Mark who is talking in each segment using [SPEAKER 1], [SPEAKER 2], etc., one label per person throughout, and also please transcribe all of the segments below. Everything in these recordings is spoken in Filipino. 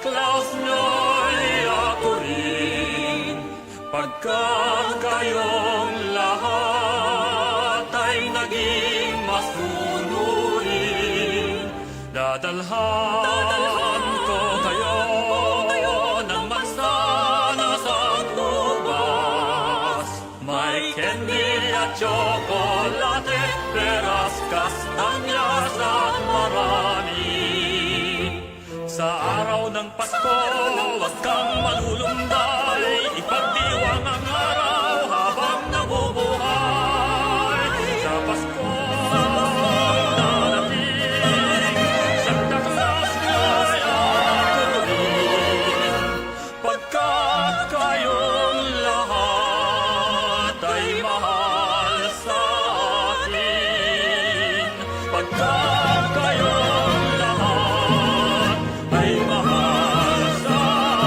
[SPEAKER 1] Claus nyo'y ako rin, pagkat kayong lahat ay naging masunurin. Dadalhan ko kayo ng mansanas at ubas, may candy at tsokolate, peras, kastanyas at marami. Sa araw ng Pasko, huwag kang malulunday, ipagdiwang ang araw habang nabubuhay. Sa Pasko darating, Santa Claus nyo'y ako rin, pagkat kayong lahat ay mahal sa akin. Pagkat kayong lahat ay mahal sa akin.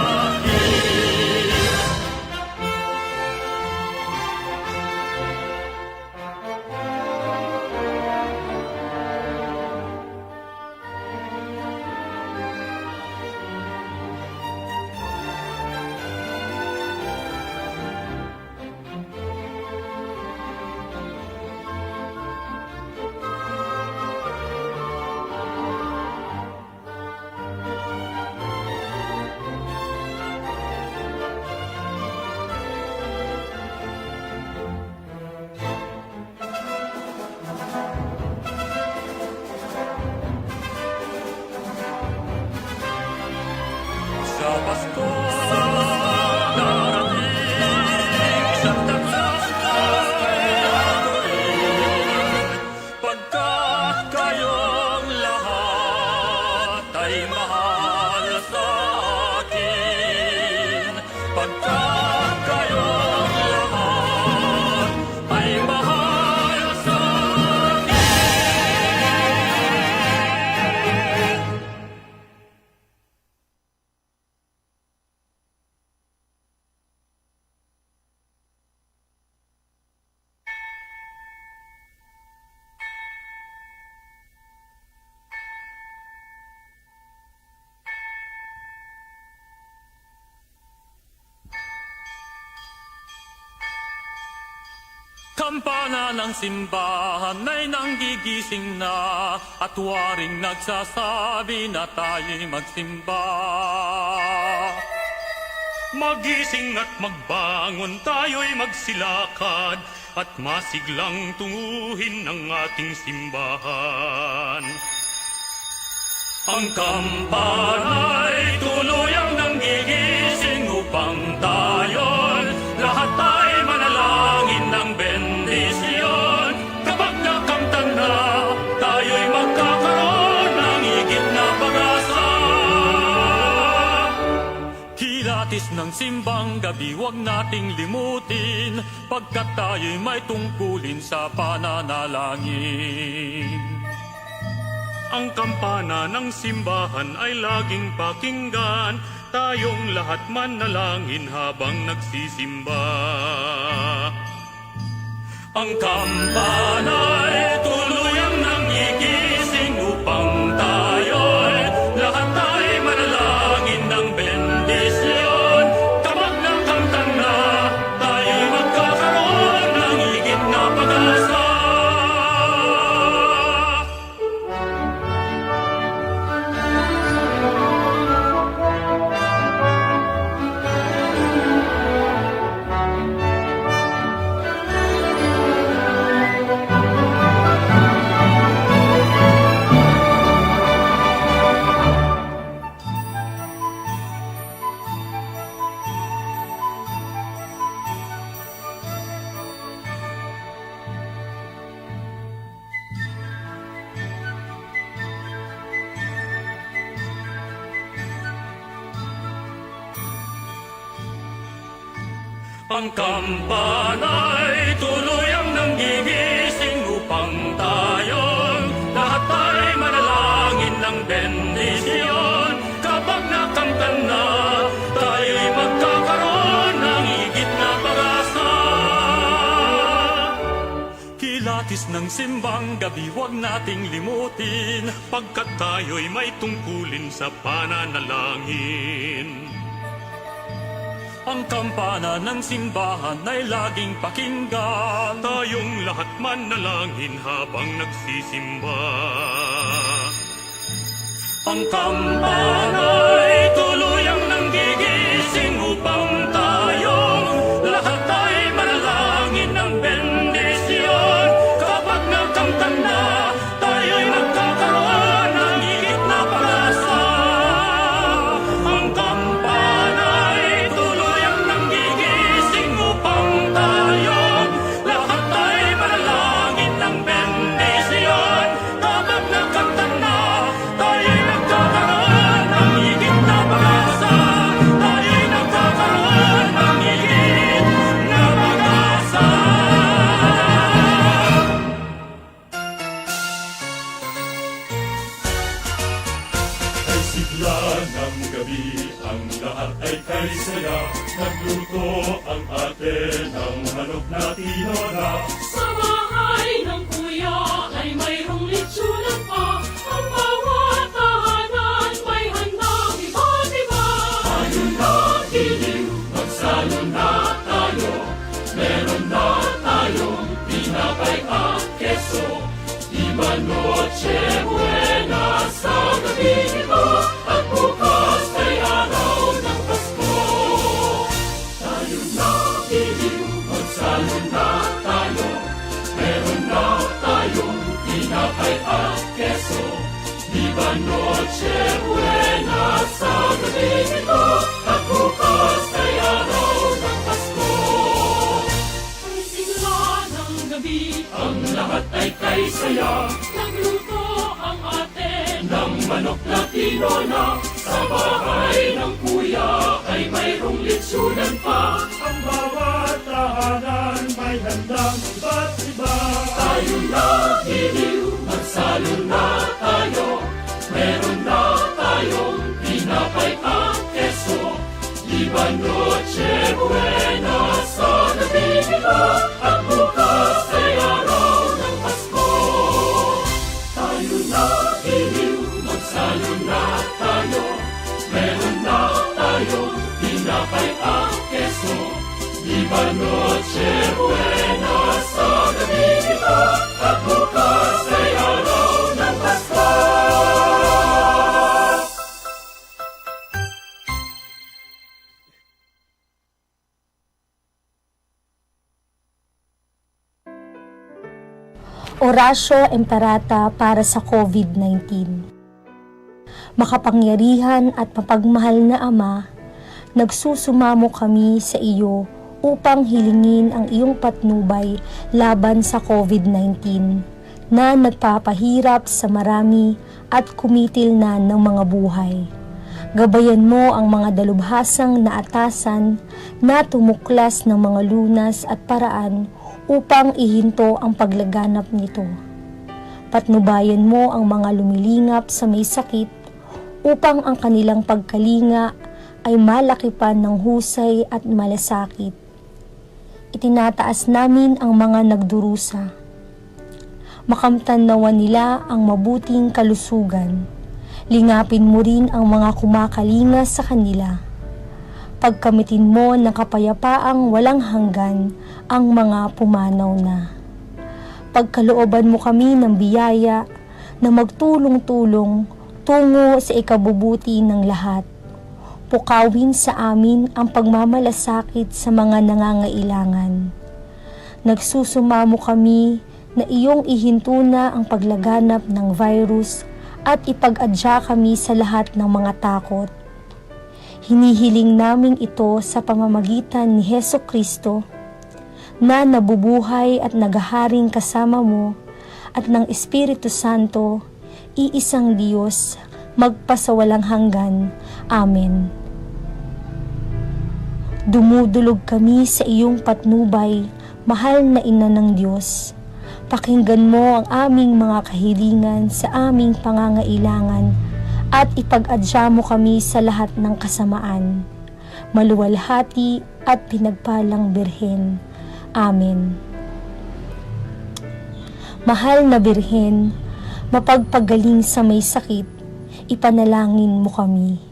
[SPEAKER 1] Sa Pasko darating, Santa Claus nyo'y ako rin, pagkat kayong lahat ay mahal sa akin. Pagkat kayong lahat ay mahal sa akin. Kampana ng simbahan ay nanggigising na, at waring nagsasabi na tayo'y magsimba. Magising at magbangon, tayo'y magsilakad, at masiglang tunguhin ang ating simbahan. Ang kampana'y tuluyang nanggigising upang tayo'y lahat ay manalangin ng bendisyon. Kapag nakamtan na, tayo'y magkakaroon ng higit na pag-asa. Kilatis ng simbang gabi, huwag nating limutin, pagkat tayo'y may tungkulin sa pananalangin. Ang kampana ng simbahan ay laging pakinggan, tayong lahat manalangin habang nagsisimba. Ang kampana ay tuluyang nanggigising upang tayo'y lahat ay manalangin ng bendisyon. Kapag nakamtan na, tayo'y magkakaroon ng higit na pag-asa. Ang kampana'y tuluyang nanggigising upang tayong lahat ay manalangin ng bendisyon. Kapag nakamtan na, tayo'y magkakaroon ng higit na pag-asa. Kilatis Hugis ng simbang gabi, huwag nating limutin, pagkat tayo'y may tungkulin sa pananalangin. Ang kampana ng simbahan ay laging pakinggan, tayong lahat manalangin habang nagsisimba. Ang kampana ay tuluyang nanggigising upang tayong lahat ay manalangin ng bendisyon. Kapag nagkamtan na, tayo'y magkakaroon ng higit na pag-asa. Ang kampana ay tuluyang nanggigising upang tayong lahat ay manalangin ng bendisyon. Kapag nagkamtan na, tayo'y nagkakaroon ng higit na pag-asa. Tayo'y nagkakaroon ng higit na pag-asa. Ay sigla ng gabi, ang lahat ay kay saya. Nagluto ang ate ng manok na tinola.
[SPEAKER 2] Sa bahay ng kuya ay mayroong litsunan pa. Ang bawat tahanan may handang iba't iba. Tayo na giliw, magsalo na tayo. Meron na tayong tinapay at keso. Iba noche buena sa gabi ito. At bukas ay araw ng Pasko. Tayo na giliw, magsalo na tayo. Meron na tayong tinapay at keso. Iba noche buena sa gabi ito. At bukas ay araw ng Pasko. Ang sigla ng gabi, ang lahat ay kay saya. Nagluto ang ate ng manok na tinola. Sa bahay ng kuya ay mayroong litsunan pa.
[SPEAKER 3] Ang bawat tahanan may handang iba't iba.
[SPEAKER 2] Tayo na giliw, magsalo na tayo. Meron na tayong tinapay at keso. Iba noche buena sa gabi ito. At bukas ay araw ng Pasko. Tayo na giliw, magsalo na tayo. Meron na tayong tinapay at keso. Iba noche buena sa gabi ito. At bukas ay araw ng Pasko.
[SPEAKER 4] Orasyo Imperata para sa COVID-19. Makapangyarihan at mapagmahal na Ama, nagsusumamo kami sa iyo upang hilingin ang iyong patnubay laban sa COVID-19 na nagpapahirap sa marami at kumitil na ng mga buhay. Gabayan mo ang mga dalubhasang na atasan na tumuklas ng mga lunas at paraan upang ihinto ang paglaganap nito. Patnubayan mo ang mga lumilingap sa may sakit upang ang kanilang pagkalinga ay malakipan ng husay at malasakit. Itinataas namin ang mga nagdurusa. Makamtan nawa nila ang mabuting kalusugan. Lingapin mo rin ang mga kumakalinga sa kanila. Pagkamitin mo ng kapayapaang walang hanggan ang mga pumanaw na. Pagkalooban mo kami ng biyaya na magtulong-tulong tungo sa ikabubuti ng lahat. Pukawin sa amin ang pagmamalasakit sa mga nangangailangan. Nagsusumamo kami na iyong ihinto na ang paglaganap ng virus at ipag-adya kami sa lahat ng mga takot. Hinihiling namin ito sa pamamagitan ni Hesukristo na nabubuhay at naghaharing kasama mo at ng Espiritu Santo, iisang Diyos, magpasawalang hanggan. Amen. Dumudulog kami sa iyong patnubay, mahal na Ina ng Diyos. Pakinggan mo ang aming mga kahilingan sa aming pangangailangan at ipag-adya mo kami sa lahat ng kasamaan. Maluwalhati at pinagpalang Birhen. Amen. Mahal na Birhen, mapagpagaling sa may sakit, ipanalangin mo kami.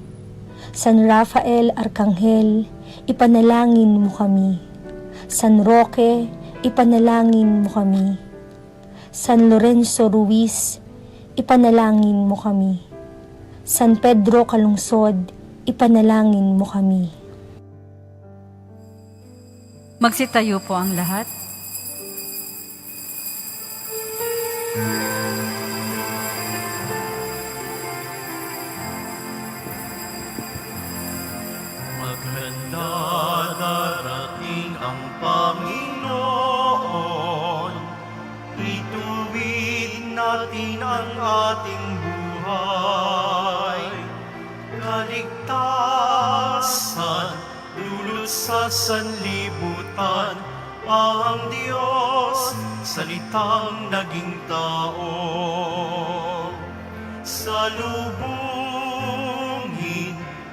[SPEAKER 4] San Rafael Arkanghel, ipanalangin mo kami. San Roque, ipanalangin mo kami. San Lorenzo Ruiz, ipanalangin mo kami. San Pedro Calungsod, ipanalangin mo kami.
[SPEAKER 5] Magsitayo po ang lahat.
[SPEAKER 6] Maghanda, darating ang Panginoon. Ituwid natin ang ating buhay. Kaligtasan, dulot sa sanlibutan, ang Diyos, salitang naging tao. Salubungin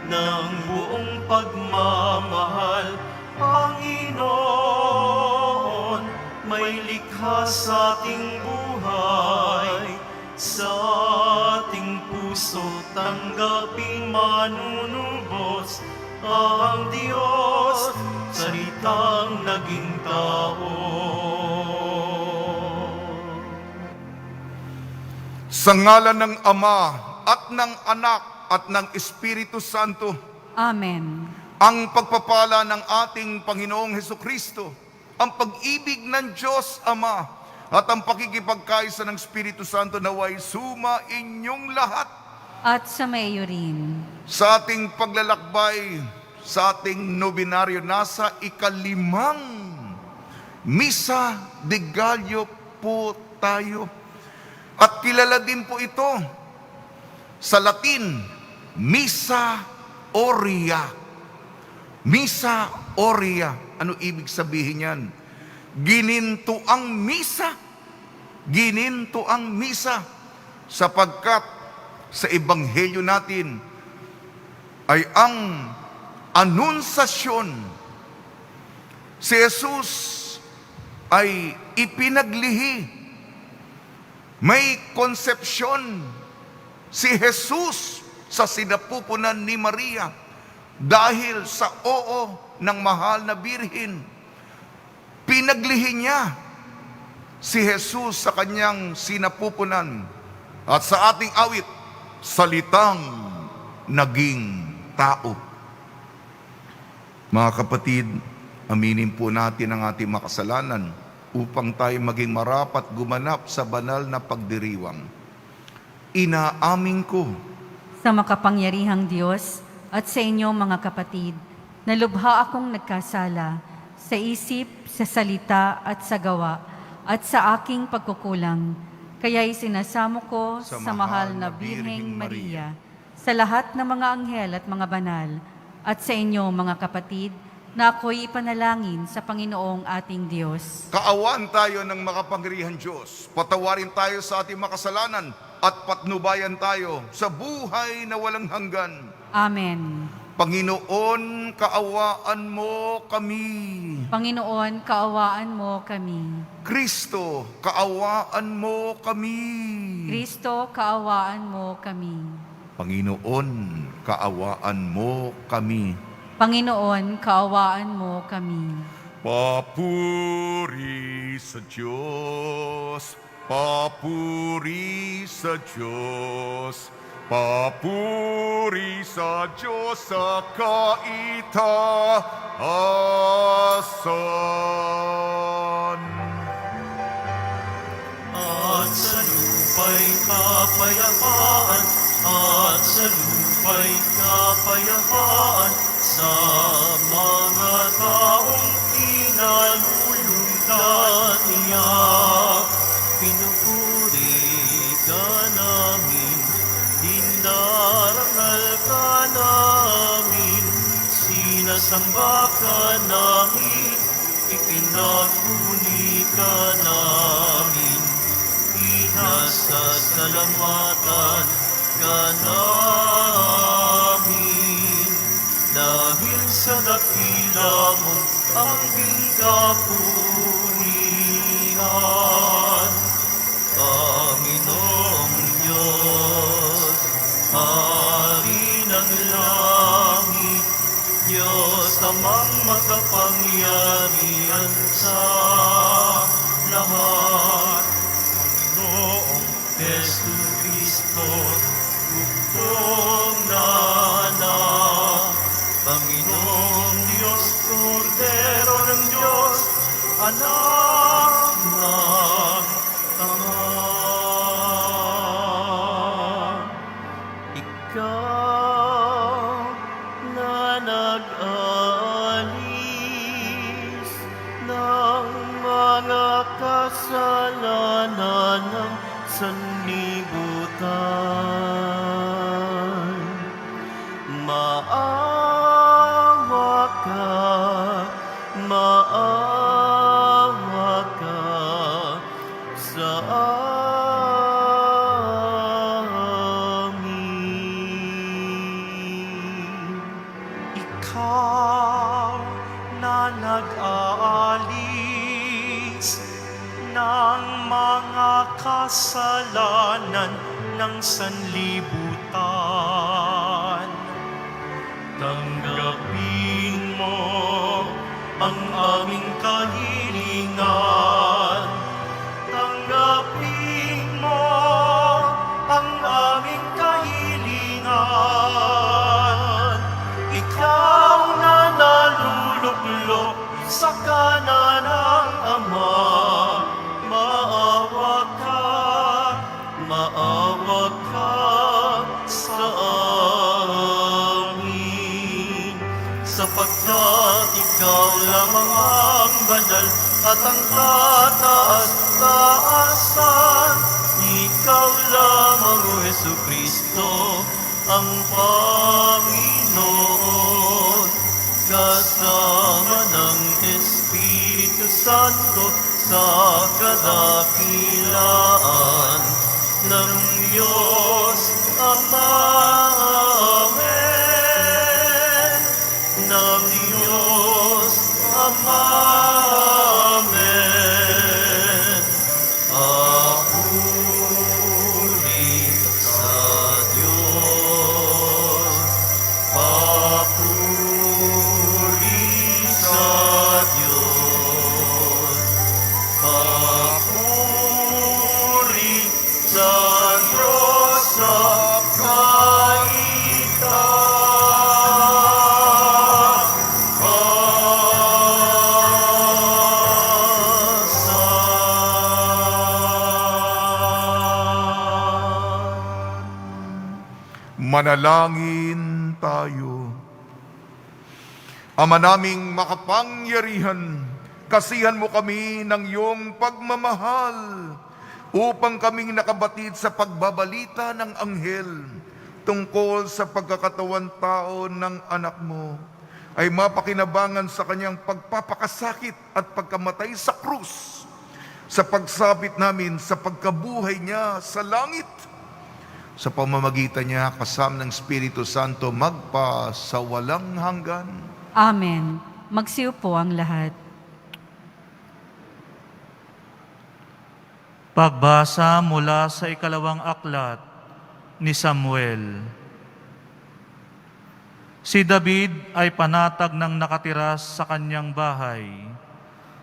[SPEAKER 6] ng buong pagmamahal, Panginoon, may likha sa ating buhay. Sa ating puso tanggapin manunubos ang Diyos, salitang naging tao.
[SPEAKER 7] Sa ngalan ng Ama at ng Anak at ng Espiritu Santo,
[SPEAKER 5] Amen.
[SPEAKER 7] ang pagpapala ng ating Panginoong Hesukristo, ang pag-ibig ng Diyos Ama, at ang pakikipagkaisa ng Espiritu Santo naway suma inyong lahat
[SPEAKER 5] At sa mayo rin.
[SPEAKER 7] sa ating paglalakbay, sa ating nobinaryo. Nasa ikalimang Misa de Gallo po tayo. At kilala din po ito sa Latin, Missa Aurea. Missa Aurea. Ano ibig sabihin yan? Ginintuang misa. Ginintuang misa. Sapagkat sa Ebanghelyo natin ay ang anunsasyon. Si Jesus ay ipinaglihi. May konsepsyon si Jesus sa sinapupunan ni Maria dahil sa oo ng mahal na birhen. Pinaglihi niya si Jesus sa kanyang sinapupunan. At sa ating awit, salitang naging tao. Mga kapatid, aminin po natin ang ating makasalanan upang tayo maging marapat gumanap sa banal na pagdiriwang. Inaamin ko
[SPEAKER 5] Sa makapangyarihang Diyos at sa inyo mga kapatid, na lubha akong nagkasala sa isip, sa salita at sa gawa, at sa aking pagkukulang. Kaya'y sinasamo ko sa mahal na Birheng Maria, sa lahat ng mga anghel at mga banal, at sa inyo mga kapatid, na ako'y ipanalangin sa Panginoong ating Diyos.
[SPEAKER 7] Kaawan tayo ng makapangyarihan Diyos. Patawarin tayo sa ating makasalanan at patnubayan tayo sa buhay na walang hanggan.
[SPEAKER 5] Amen.
[SPEAKER 7] Panginoon, kaawaan mo kami.
[SPEAKER 5] Panginoon, kaawaan mo kami.
[SPEAKER 7] Kristo, kaawaan mo kami.
[SPEAKER 5] Kristo, kaawaan mo kami.
[SPEAKER 7] Panginoon, kaawaan mo kami.
[SPEAKER 5] Panginoon, kaawaan mo kami.
[SPEAKER 7] Papuri sa Diyos, papuri sa Diyos, papuri sa Diyos sa kaitaasan.
[SPEAKER 6] At sa lupa'y kapayapaan, at sa lupa'y kapayapaan, sa mga taong pinalulundan niya. Pinupuri ka namin, dinarangal ka namin, sinasamba ka namin, ipinagpuni ka namin, pinasasalamatan ka namin. Dahil sa dakila mo ang bigapunihan, amang makapangyarihan sa lahat. Panginoong Yesu Cristo, bugtong na anak. Panginoong Diyos, Kordero ng Diyos, anak ng Ama. Ikaw na nag-aalis ng mga kasalanan ng sanlibutan. Maawa ka sa amin. Ikaw na nag-aalis ng mga kasalanan ng sanlibutan. Tanggapin mo ang aming kahilingan. Tanggapin mo ang aming kahilingan. Ikaw na naluluklok sa kanan ng Ama. Maawa ka sa amin, sapagkat ikaw lamang ang banal at ang kataas-taasan. Ikaw lamang, O Jesu Cristo, ang Panginoon, kasama ng Espiritu Santo sa kadakilaan ng Diyos Ama. Amen. Ng Diyos Ama. Amen. Papuri sa Diyos. Papuri sa Diyos. Papuri sa Diyos sa
[SPEAKER 7] Manalangin tayo. Ama naming makapangyarihan, kasihan mo kami ng iyong pagmamahal upang kaming nakabatid sa pagbabalita ng anghel tungkol sa pagkakatawan tao ng anak mo ay mapakinabangan sa kanyang pagpapakasakit at pagkamatay sa krus, sa pagsabit namin sa pagkabuhay niya sa langit. Sa pamamagitan niya, kasama ng Espiritu Santo, magpa sa walang hanggan.
[SPEAKER 5] Amen. Magsiupo ang lahat.
[SPEAKER 8] Pagbasa mula sa ikalawang aklat ni Samuel. Si David ay panatag ng nakatira sa kanyang bahay.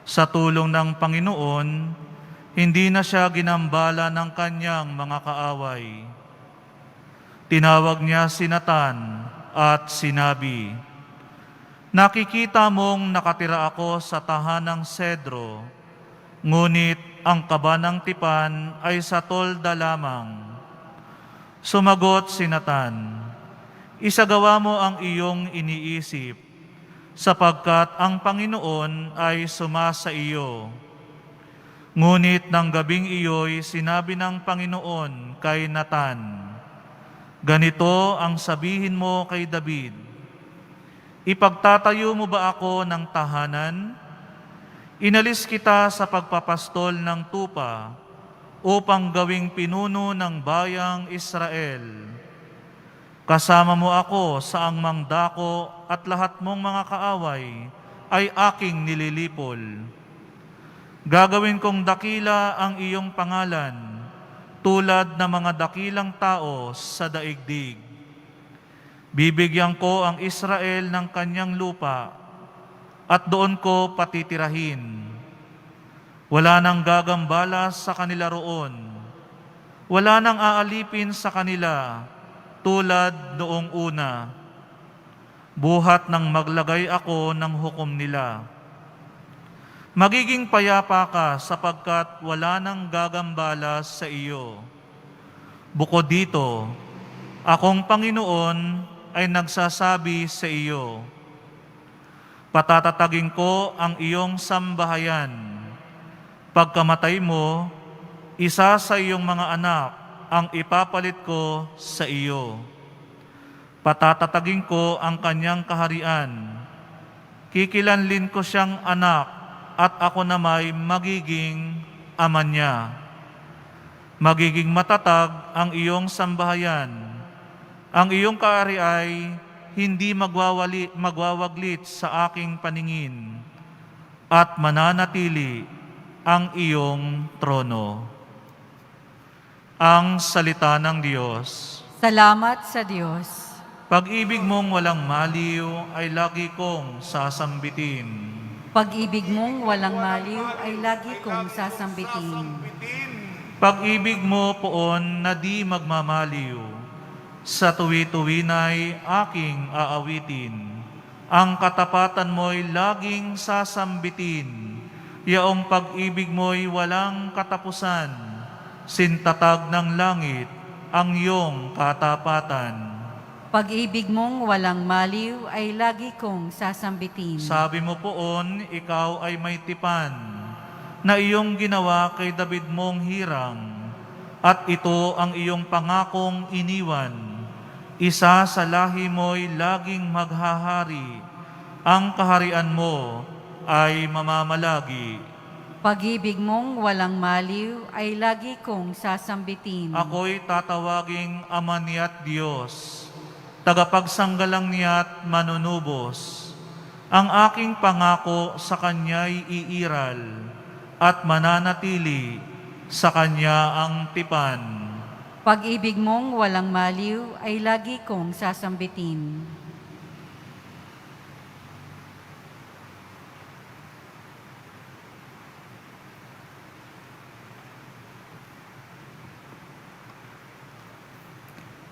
[SPEAKER 8] Sa tulong ng Panginoon, hindi na siya ginambala ng kanyang mga kaaway. Tinawag niya si Natan at sinabi, "Nakikita mong nakatira ako sa tahanang sedro, ngunit ang kaba ng tipan ay sa tolda lamang." Sumagot si Natan, "Isagawa mo ang iyong iniisip, sapagkat ang Panginoon ay sumasa iyo." Ngunit ng gabing iyo'y sinabi ng Panginoon kay Natan, "Ganito ang sabihin mo kay David, ipagtatayo mo ba ako ng tahanan? Inalis kita sa pagpapastol ng tupa upang gawing pinuno ng bayang Israel. Kasama mo ako sa angmang dako at lahat mong mga kaaway ay aking nililipol. Gagawin kong dakila ang iyong pangalan, tulad ng mga dakilang tao sa daigdig. Bibigyan ko ang Israel ng kanyang lupa at doon ko patitirahin. Wala nang gagambala sa kanila roon. Wala nang aalipin sa kanila tulad noong una. Buhat nang maglagay ako ng hukom nila. Magiging payapa ka sapagkat wala nang gagambala sa iyo. Bukod dito, akong Panginoon ay nagsasabi sa iyo, patatatagin ko ang iyong sambahayan. Pagkamatay mo, isa sa iyong mga anak ang ipapalit ko sa iyo. Patatatagin ko ang kanyang kaharian. Kikilanlin ko siyang anak at ako namay magiging ama niya. Magiging matatag ang iyong sambahayan. Ang iyong kahari ay hindi magwawaglit sa aking paningin at mananatili ang iyong trono. Ang salita ng Diyos.
[SPEAKER 5] Salamat sa Diyos.
[SPEAKER 8] Pag-ibig mong walang maliw ay lagi kong sasambitin.
[SPEAKER 5] Pag-ibig mong walang maliw ay lagi kong sasambitin.
[SPEAKER 8] Pag-ibig mo poon na di magmamaliw, sa tuwi-tuwina'y aking aawitin. Ang katapatan mo'y laging sasambitin, yaong pag-ibig mo'y walang katapusan, sintatag ng langit ang iyong katapatan.
[SPEAKER 5] Pag-ibig mong walang maliw ay lagi kong sasambitin.
[SPEAKER 8] Sabi mo poon, ikaw ay may tipan, na iyong ginawa kay David mong hirang, at ito ang iyong pangakong iniwan. Isa sa lahi mo'y laging maghahari, ang kaharian mo ay mamamalagi.
[SPEAKER 5] Pag-ibig mong walang maliw ay lagi kong sasambitin.
[SPEAKER 8] Ako'y tatawaging Ama niya't Diyos, tagapagsanggalang niya't manunubos. Ang aking pangako sa Kanya'y iiral, at mananatili sa Kanya ang tipan.
[SPEAKER 5] Pag-ibig mong walang maliw ay lagi kong sasambitin.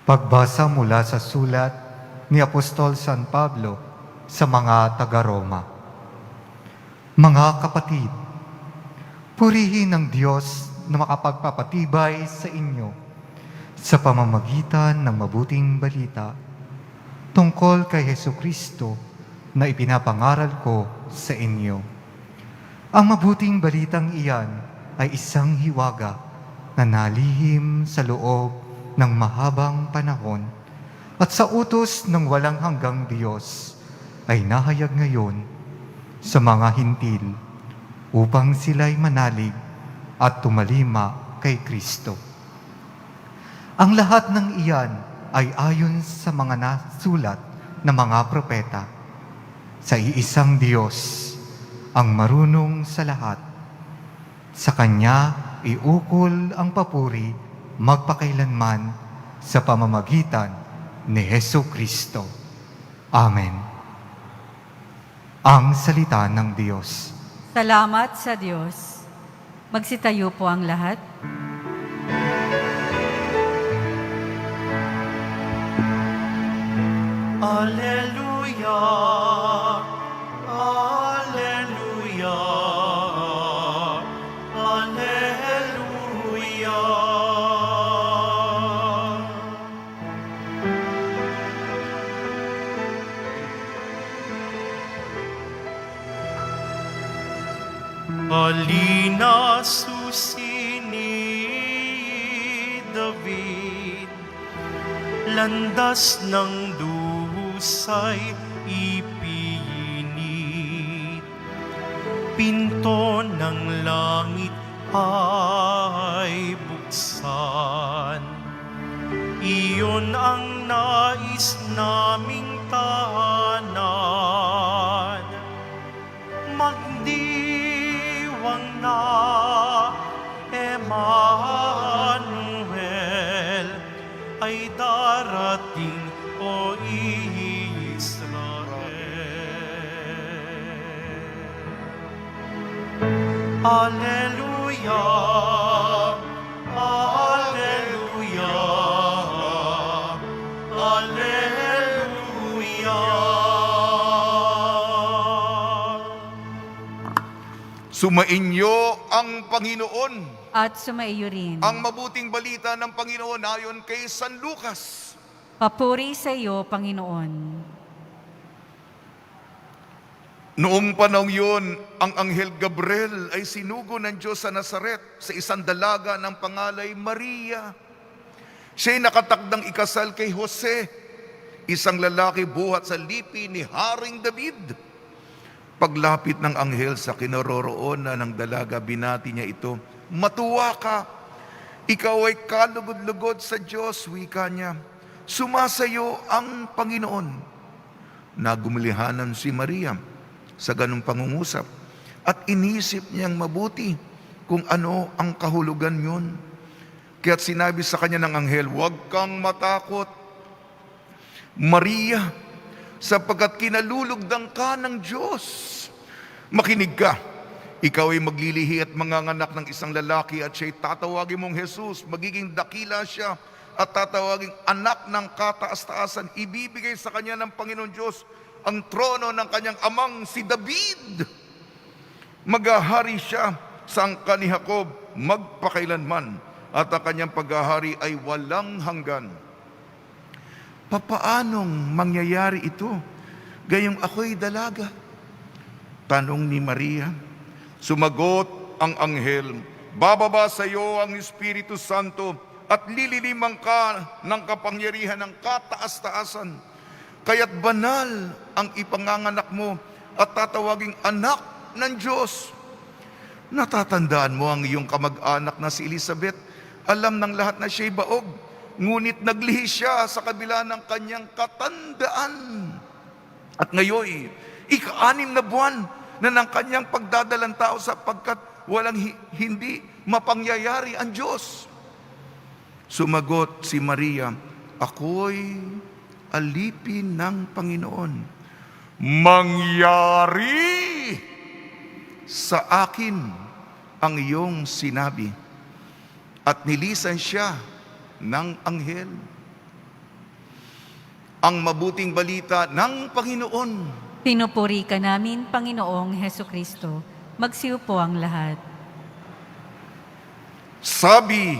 [SPEAKER 9] Pagbasa mula sa sulat ni Apostol San Pablo sa mga taga-Roma. Mga kapatid, purihin ang Diyos na makapagpapatibay sa inyo sa pamamagitan ng mabuting balita tungkol kay Hesukristo na ipinapangaral ko sa inyo. Ang mabuting balitang iyan ay isang hiwaga na nalihim sa loob ng mahabang panahon at sa utos ng walang hanggang Diyos ay nahayag ngayon sa mga hintil upang sila'y manalig at tumalima kay Kristo. Ang lahat ng iyan ay ayon sa mga nasulat ng mga propeta. Sa iisang Diyos, ang marunong sa lahat. Sa Kanya iukol ang papuri magpakailanman sa pamamagitan ni Hesukristo. Amen. Ang salita ng Diyos.
[SPEAKER 5] Salamat sa Diyos. Magsitayo po ang lahat.
[SPEAKER 6] Alleluia, Alleluia, Alleluia. Alina susi ni David, landas ng dusay ipinit, pinto ng langit ay buksan. Iyon ang nais naming tahanan, magdiwang na Emmanuel ay darating, o Israel. Alleluia, Alleluia, Alleluia.
[SPEAKER 7] Sumainyo ang Panginoon.
[SPEAKER 5] At sumaiyo rin.
[SPEAKER 7] Ang mabuting balita ng Panginoon ayon kay San Lucas.
[SPEAKER 5] Papuri sa iyo, Panginoon.
[SPEAKER 7] Noong panahon yun, ang Anghel Gabriel ay sinugo ng Diyos sa Nazaret sa isang dalaga ng pangalay Maria. Siya'y nakatakdang ikasal kay Jose, isang lalaki buhat sa lipi ni Haring David. Paglapit ng anghel sa kinaroroonan ng dalaga, binati niya ito, "Matuwa ka, ikaw ay kalugod-lugod sa Diyos," wika niya. "Sumasayo ang Panginoon." Nagumunihanan si Maria sa ganung pangungusap at inisip niyang mabuti kung ano ang kahulugan yun. Kaya't sinabi sa kanya ng anghel, "Huwag kang matakot, Maria, sapagkat kinalulugdan ka ng Diyos. Makinig ka, ikaw ay maglilihi at manganganak ng isang lalaki at siya'y tatawagin mong Jesus. Magiging dakila siya at tatawaging anak ng kataas-taasan. Ibibigay sa kanya ng Panginoon Diyos ang trono ng kanyang amang si David. Maghahari siya sa angkan ni Jacob magpakailanman at ang kanyang paghahari ay walang hanggan." Papaanong mangyayari ito? Gayong ako'y dalaga? Tanong ni Maria. Sumagot ang anghel, "Bababa sa iyo ang Espiritu Santo at lililiman ka ng kapangyarihan ng kataas-taasan. Kaya't banal ang ipanganganak mo at tatawaging anak ng Diyos. Natatandaan mo ang iyong kamag-anak na si Elizabeth. Alam ng lahat na siya'y baog, ngunit naglihi siya sa kabila ng kanyang katandaan. At ngayon, ika-6 na buwan na ng kanyang pagdadalang tao sapagkat walang hindi mapangyayari ang Diyos." Sumagot si Maria, "Ako'y alipin ng Panginoon. Mangyari sa akin ang iyong sinabi." At nilisan siya ng anghel. Ang mabuting balita ng Panginoon.
[SPEAKER 5] Pinupuri ka namin, Panginoong Hesukristo. Magsiupo ang lahat.
[SPEAKER 7] Sabi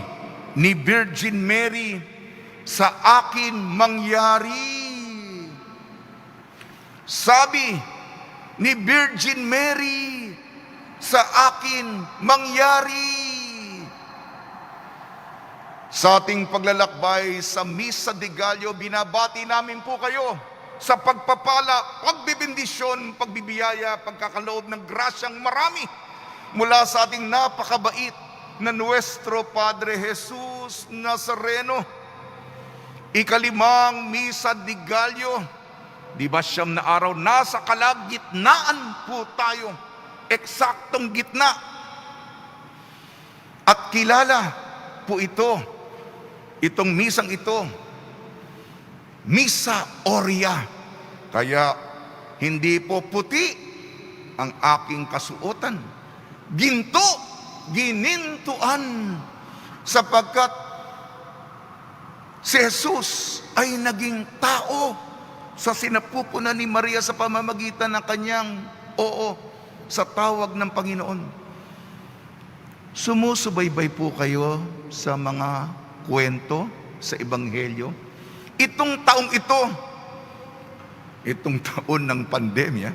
[SPEAKER 7] ni Virgin Mary, "Sa akin mangyari." Sabi ni Virgin Mary, "Sa akin mangyari." Sa ating paglalakbay sa Misa de Gallo, binabati namin po kayo sa pagpapala, pagbibindisyon, pagbibiyaya, pagkakaloob ng grasyang marami mula sa ating napakabait na Nuestro Padre Jesus Nazareno. Ikalimang Misa de Gallo, di ba 9 na araw, nasa kalagitnaan po tayo, eksaktong gitna. At kilala po itong misang ito, Misa Oria. Kaya hindi po puti ang aking kasuotan. Ginto, ginintuan, sapagkat si Jesus ay naging tao sa sinapupunan ni Maria sa pamamagitan ng kanyang oo sa tawag ng Panginoon. Sumusubaybay po kayo sa mga kwento sa Ebanghelyo. Itong taon ng pandemya,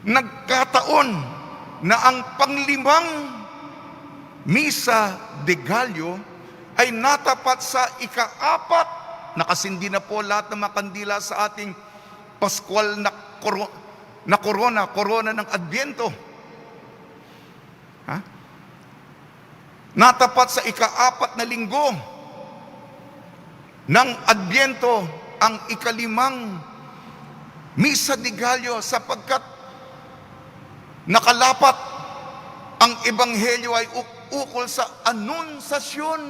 [SPEAKER 7] nagkataon na ang panglimang Misa de Gallo ay natapat sa ika-4. Nakasindi na po lahat ng mga kandila sa ating Paskwal na korona ng Adbyento. Natapat sa ika-4 na linggo ng Adbyento ang ikalimang Misa de Gallo, sapagkat nakalapat ang Ebanghelyo ay ukol sa anunsasyon.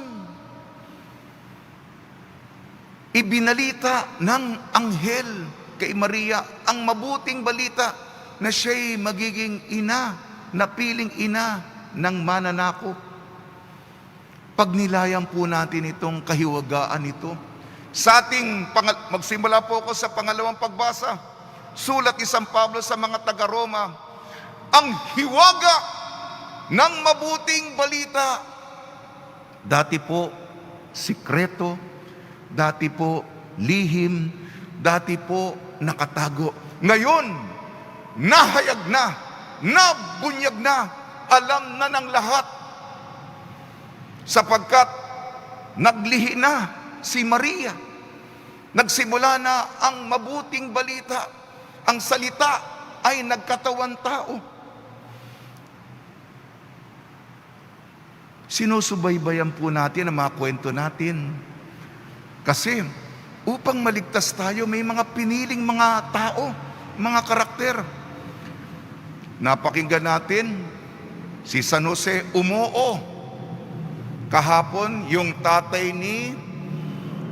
[SPEAKER 7] Ibinalita ng anghel kay Maria ang mabuting balita na siya'y magiging ina napiling ina ng mananakop. Pagnilayan po natin itong kahiwagaan ito. Sa ating, magsimula po ako sa pangalawang pagbasa. Sulat ni San Pablo sa mga taga-Roma, ang hiwaga ng mabuting balita. Dati po, sikreto. Dati po, lihim. Dati po, nakatago. Ngayon, nahayag na, nabunyag na, alam na ng lahat. Sapagkat naglihi na si Maria. Nagsimula na ang mabuting balita. Ang salita ay nagkatawan tao. Sinusubaybayan po natin ang mga kwento natin. Kasi upang maligtas tayo, may mga piniling mga tao, mga karakter. Napakinggan natin si San Jose umuo. Kahapon, yung tatay ni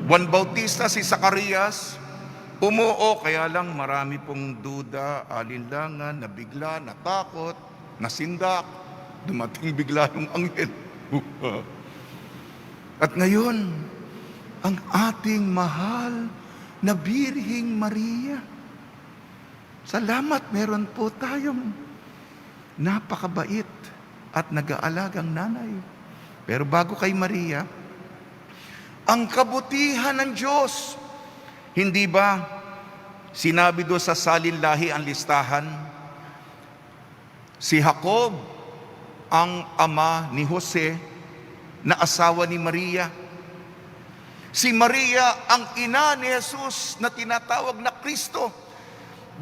[SPEAKER 7] Juan Bautista, si Zacarias, umuo. Kaya lang marami pong duda, alinlangan, nabigla, natakot, nasindak. Dumating bigla yung anghel. At ngayon, ang ating mahal na Birheng Maria. Salamat, meron po tayong napakabait at nag-aalagang nanay. Pero bago kay Maria, ang kabutihan ng Diyos, hindi ba sinabi doon sa salinlahi ang listahan? Si Jacob, ang ama ni Jose, na asawa ni Maria. Si Maria, ang ina ni Jesus na tinatawag na Kristo.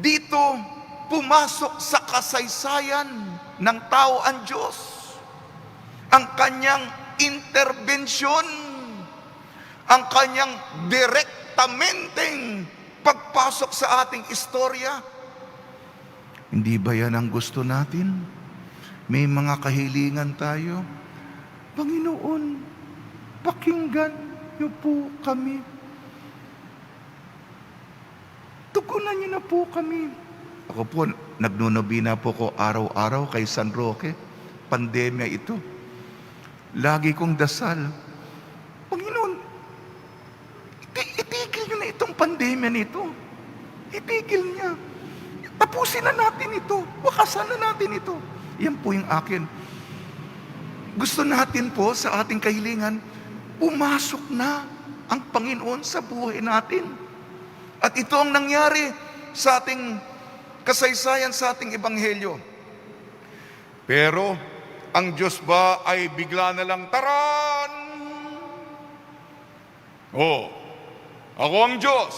[SPEAKER 7] Dito, pumasok sa kasaysayan ng tao ang Diyos. Ang kanyang interbensyon, ang kanyang direktamenteng pagpasok sa ating istorya. Hindi ba yan ang gusto natin? May mga kahilingan tayo. Panginoon, pakinggan niyo po kami. Tugunan niyo na po kami. Ako po, nagnunobina po ko araw-araw kay San Roque. Pandemya ito. Lagi kong dasal, Panginoon, itigil niyo na itong pandemya nito. Itigil niya. Tapusin na natin ito. Wakasan na natin ito. Yan po yung akin. Gusto natin po sa ating kahilingan, pumasok na ang Panginoon sa buhay natin. At ito ang nangyari sa ating kasaysayan, sa ating ebanghelyo. Pero, ang Diyos ba ay bigla na lang, taran! Oh, ako ang Diyos.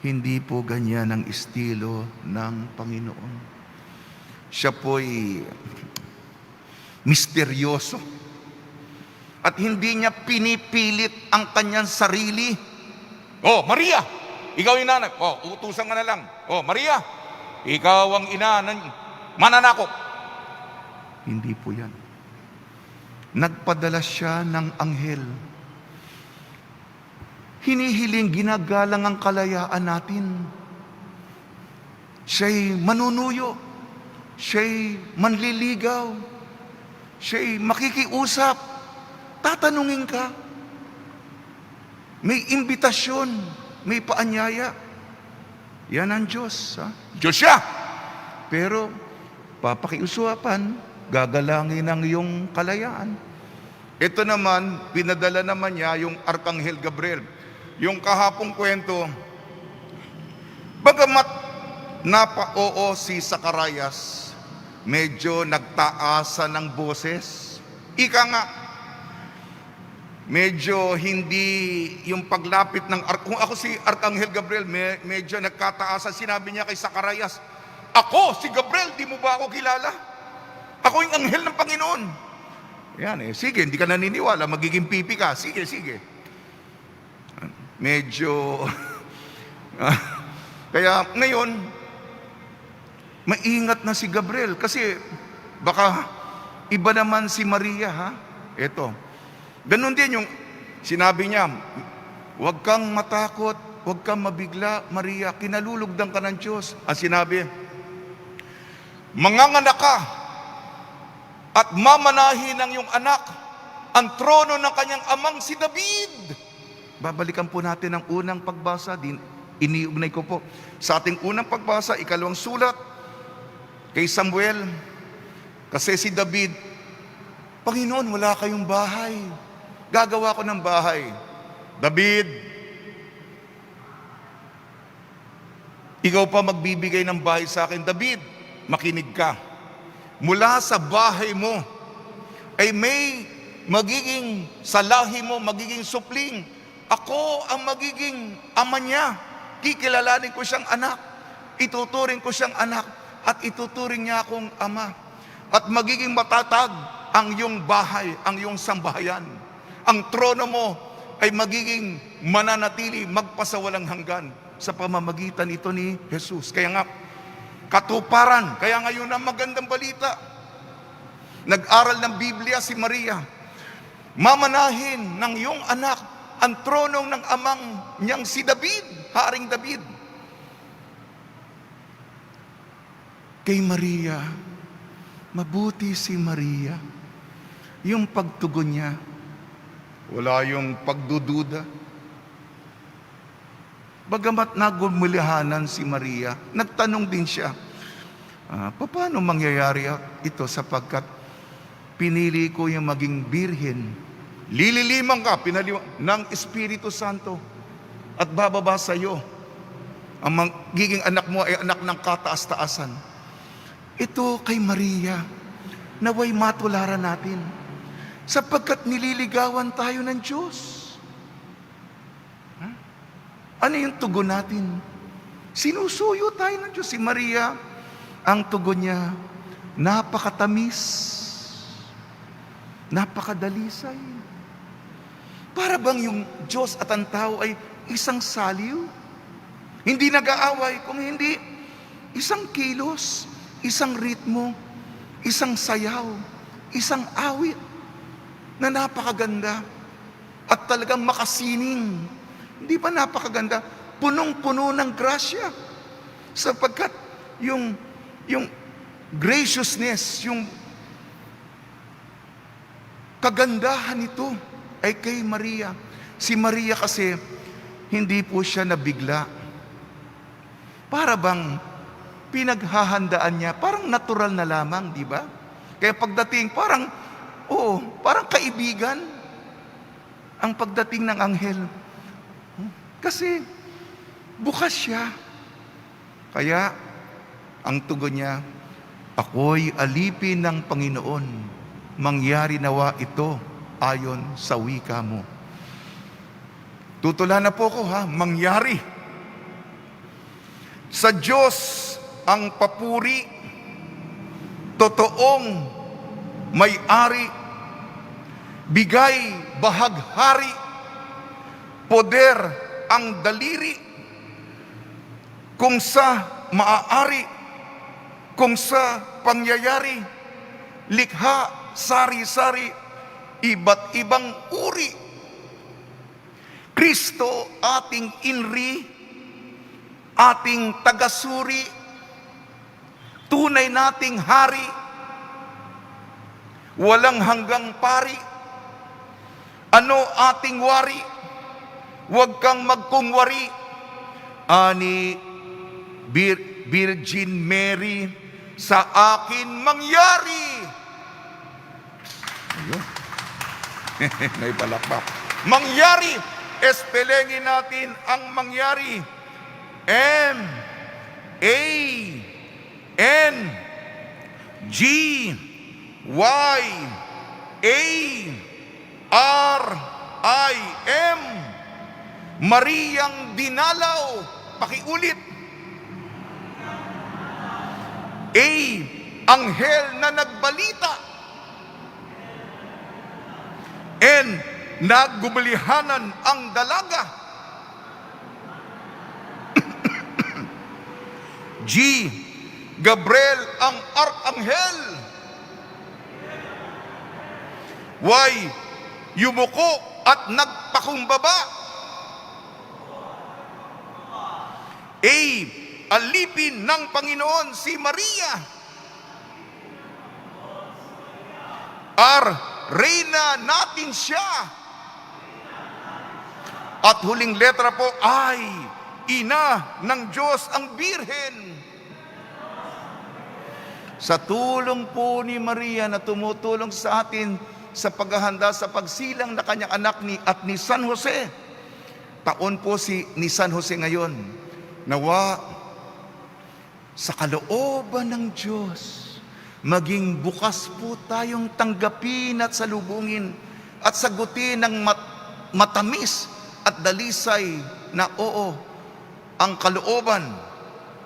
[SPEAKER 7] Hindi po ganyan ang estilo ng Panginoon. Siya po'y misteryoso. At hindi niya pinipilit ang kanyang sarili. Oh, Maria, ikaw yung nanay. Oh, utusan ka na lang. Oh, Maria, ikaw ang ina ng mananakop. Hindi po yan. Nagpadala siya ng anghel. Hinihiling, ginagalang ang kalayaan natin. Siya'y manunuyo. Siya'y manliligaw. Siya'y makikiusap. Tatanungin ka. May imbitasyon. May paanyaya. Yan ang Diyos. Ha? Diyos siya. Pero, papakiusapan, gagalangin ang iyong kalayaan. Ito naman, pinadala naman niya yung Arkanghel Gabriel. Yung kahapong kwento, bagamat napa-oo si Zacarias, medyo nagtaasan ng boses. Ika nga, medyo hindi yung paglapit ng, kung ako si Arkanghel Gabriel, medyo nagkataasan. Sinabi niya kay Zacarias, ako, si Gabriel, di mo ba ako kilala? Ako yung anghel ng Panginoon. Yan sige, hindi ka naniniwala, magiging pipi ka. Sige. Medyo, kaya ngayon, maingat na si Gabriel. Kasi baka iba naman si Maria, ha? Ito. Ganun din yung sinabi niya, huwag kang matakot, huwag kang mabigla, Maria, kinalulugdan ka ng Diyos. Ang sinabi, manganganak ka at mamanahin ng iyong anak ang trono ng kanyang amang si David. Babalikan po natin ang unang pagbasa, iniugnay ko po sa ating unang pagbasa, ikalawang sulat kay Samuel. Kasi si David, Panginoon, wala kayong bahay, gagawa ko ng bahay. David, ikaw pa magbibigay ng bahay sa akin. David, makinig ka. Mula sa bahay mo ay may magiging salahi mo, magiging supling. Ako ang magiging ama niya. Kikilalanin ko siyang anak. Ituturing ko siyang anak. At ituturing niya akong ama. At magiging matatag ang iyong bahay, ang iyong sambahayan. Ang trono mo ay magiging mananatili, magpasawalang hanggan sa pamamagitan ito ni Jesus. Kaya nga, katuparan. Kaya ngayon ang magandang balita. Nag-aral ng Biblia si Maria. Mamanahin ng iyong anak ang tronong ng amang niyang si David, Haring David. Kay Maria, mabuti si Maria. Yung pagtugon niya, wala yung pagdududa. Bagamat nagumulihanan si Maria, nagtanong din siya, paano mangyayari ito sapagkat pinili ko yung maging birhen. Lililimang ka ng Espiritu Santo at bababa sa iyo. Ang magiging anak mo ay anak ng kataas-taasan. Ito kay Maria, naway matularan natin sapagkat nililigawan tayo ng Diyos. Ano yung tugon natin? Sinusuyo tayo ng Diyos. Si Maria, ang tugon niya, napakatamis, napakadalisay. Para bang yung Diyos at ang tao ay isang saliw? Hindi nag-aaway, kung hindi isang kilos, isang ritmo, isang sayaw, isang awit na napakaganda at talagang makasining. Hindi ba napakaganda? Punong-puno ng grasya. Sapagkat yung graciousness, yung kagandahan nito ay kay Maria. Si Maria kasi, hindi po siya nabigla. Para bang pinaghahandaan niya, parang natural na lamang, di ba? Kaya pagdating, parang kaibigan ang pagdating ng anghel. Kasi bukas siya. Kaya ang tugon niya, ako'y alipin ng Panginoon. Mangyari nawa ito ayon sa wika mo. Tutulan na po ko mangyari. Sa Diyos ang papuri, totoong may-ari, bigay bahaghari, poder ang daliri, kung sa maaari, kung sa pangyayari, likha, sari-sari, iba't ibang uri. Kristo ating inri, ating tagasuri, tunay nating hari, walang hanggang pari. Ano ating wari? Huwag kang magkungwari. Ani Virgin Mary, sa akin mangyari. Ayun. May palakpak. Mangyari. Espelengin natin ang mangyari. M-A-N-G-Y-A-R-I-M. Mariang dinalaw. Pakiulit. A, anghel na nagbalita. N, naggubulihanan ang dalaga. G, Gabriel ang arkanghel. Y, yumuko at nagpakumbaba. A, alipin ng Panginoon si Maria. R. Reyna natin siya. At huling letra po ay Ina ng Diyos ang Birhen. Sa tulong po ni Maria na tumutulong sa atin sa paghahanda sa pagsilang na kanyang anak at ni San Jose. Taon po ni San Jose ngayon. Nawa sa kalooban ng Diyos, maging bukas po tayong tanggapin at salubungin at sagutin ng matamis at dalisay na oo, ang kalooban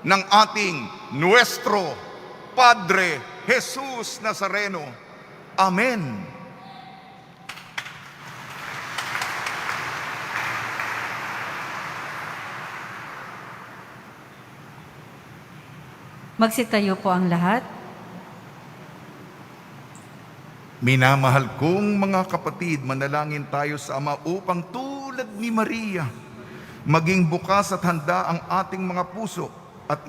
[SPEAKER 7] ng ating Nuestro Padre Jesus Nazareno. Amen.
[SPEAKER 5] Magsitayo po ang lahat.
[SPEAKER 7] Minamahal kong mga kapatid, manalangin tayo sa Ama upang tulad ni Maria, maging bukas at handa ang ating mga puso at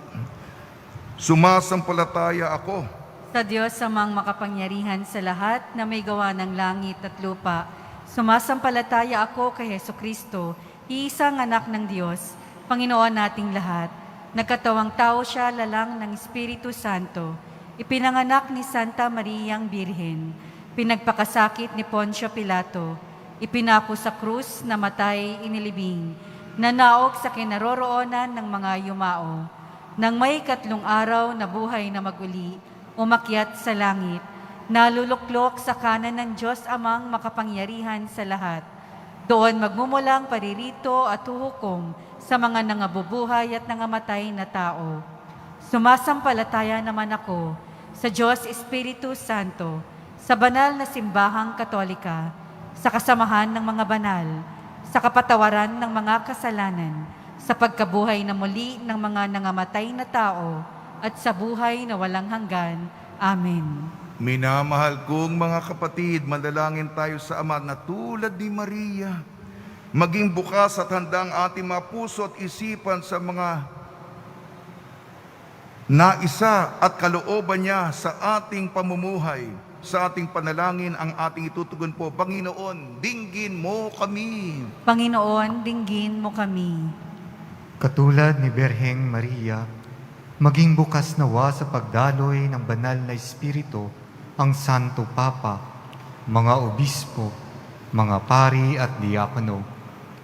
[SPEAKER 7] sumasampalataya ako
[SPEAKER 5] Sa Diyos amang makapangyarihan sa lahat na may gawa ng langit at lupa, sumasampalataya ako kay Hesukristo, iisang anak ng Diyos, Panginoon nating lahat. Nagkatawang tao siya lalang ng Espiritu Santo, ipinanganak ni Santa Mariang Birhen, pinagpakasakit ni Poncio Pilato, ipinako sa krus, namatay, inilibing, nanaog sa kinaroroonan ng mga yumao. Nang may 3 araw na buhay na maguli, umakyat sa langit, naluluklok sa kanan ng Diyos amang makapangyarihan sa lahat. Doon magmumulang paririto at huhukom sa mga nangabubuhay at nangamatay na tao. Sumasampalataya naman ako sa Diyos Espiritu Santo, sa banal na simbahang Katolika, sa kasamahan ng mga banal, sa kapatawaran ng mga kasalanan, sa pagkabuhay na muli ng mga nangamatay na tao, at sa buhay na walang hanggan. Amen.
[SPEAKER 7] Minamahal kong mga kapatid, manalangin tayo sa Ama na tulad ni Maria, maging bukas at handa ang ating mga puso at isipan sa mga naisa at kalooban niya sa ating pamumuhay, sa ating panalangin ang ating itutugon po. Panginoon, dinggin mo kami.
[SPEAKER 5] Panginoon, dinggin mo kami.
[SPEAKER 9] Katulad ni Birheng Maria, maging bukas nawa sa pagdaloy ng banal na Espiritu ang Santo Papa, mga obispo, mga pari at diakono,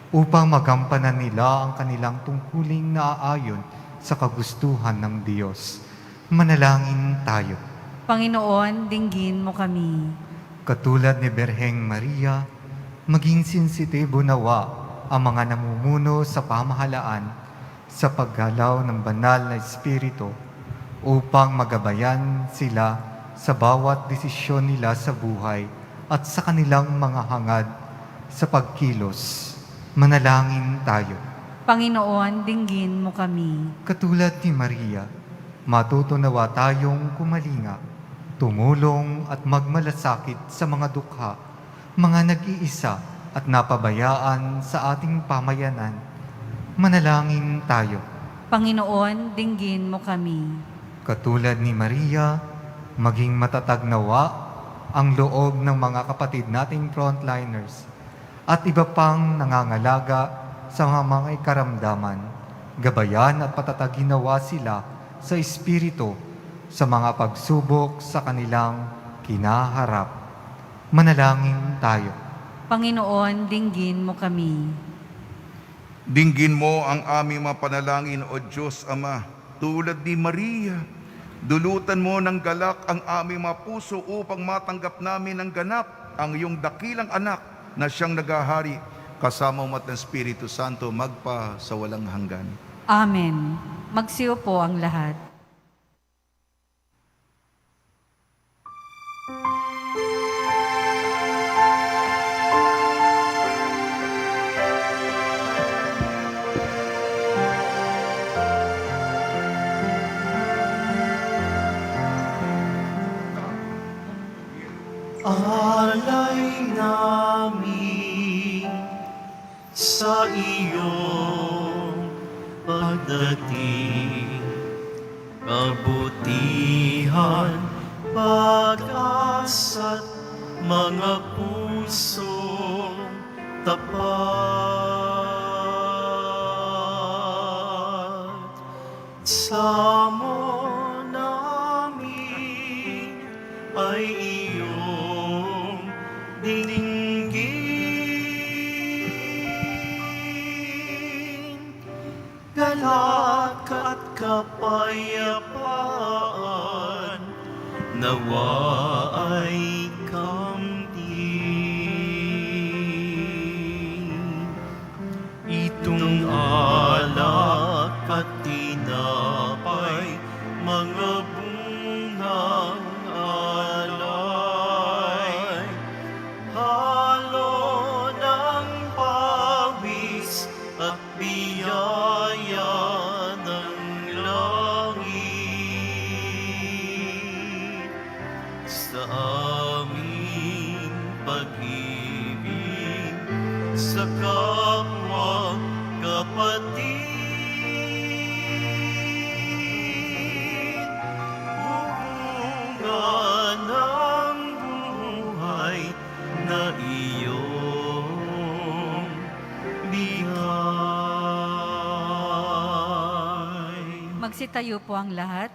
[SPEAKER 9] upang magampanan nila ang kanilang tungkuling naaayon sa kagustuhan ng Diyos. Manalangin tayo.
[SPEAKER 5] Panginoon, dinggin mo kami.
[SPEAKER 9] Katulad ni Birheng Maria, maging sensitibo nawa ang mga namumuno sa pamahalaan sa paggalaw ng banal na Espiritu upang magabayan sila sa bawat desisyon nila sa buhay at sa kanilang mga hangad sa pagkilos. Manalangin tayo.
[SPEAKER 5] Panginoon, dinggin mo kami.
[SPEAKER 9] Katulad ni Maria, matutunawa tayong kumalinga, tumulong at magmalasakit sa mga dukha, mga nag-iisa at napabayaan sa ating pamayanan. Manalangin tayo.
[SPEAKER 5] Panginoon, dinggin mo kami.
[SPEAKER 9] Katulad ni Maria, maging matatag nawa ang loob ng mga kapatid nating frontliners at iba pang nangangalaga sa mga karamdaman. Gabayan at patatagin nawa sila sa Espiritu sa mga pagsubok sa kanilang kinaharap. Manalangin tayo.
[SPEAKER 5] Panginoon, dinggin mo kami.
[SPEAKER 7] Dinggin mo ang aming mga panalangin, O Diyos Ama, tulad ni Maria. Dulutan mo ng galak ang aming mga puso upang matanggap namin ng ganap ang iyong dakilang anak na siyang naghahari kasama mo at ng Espiritu Santo magpa sa walang hanggan.
[SPEAKER 5] Amen. Magsiyo po ang lahat.
[SPEAKER 6] Alay namin sa iyong pagdating, kabutihan, pag-asa't mga pusong tapat. Samo namin ay iyong dinggin. Galak at kapayapaan nawa ay kamtin. Itong alak at tinapay, mga bungang alay, halo ng pawis at biyaya ng langit. Sa aming pag-ibig sa kapwa kapatid, bunga ng buhay na iyong bigay.
[SPEAKER 5] Magsitayo po ang lahat.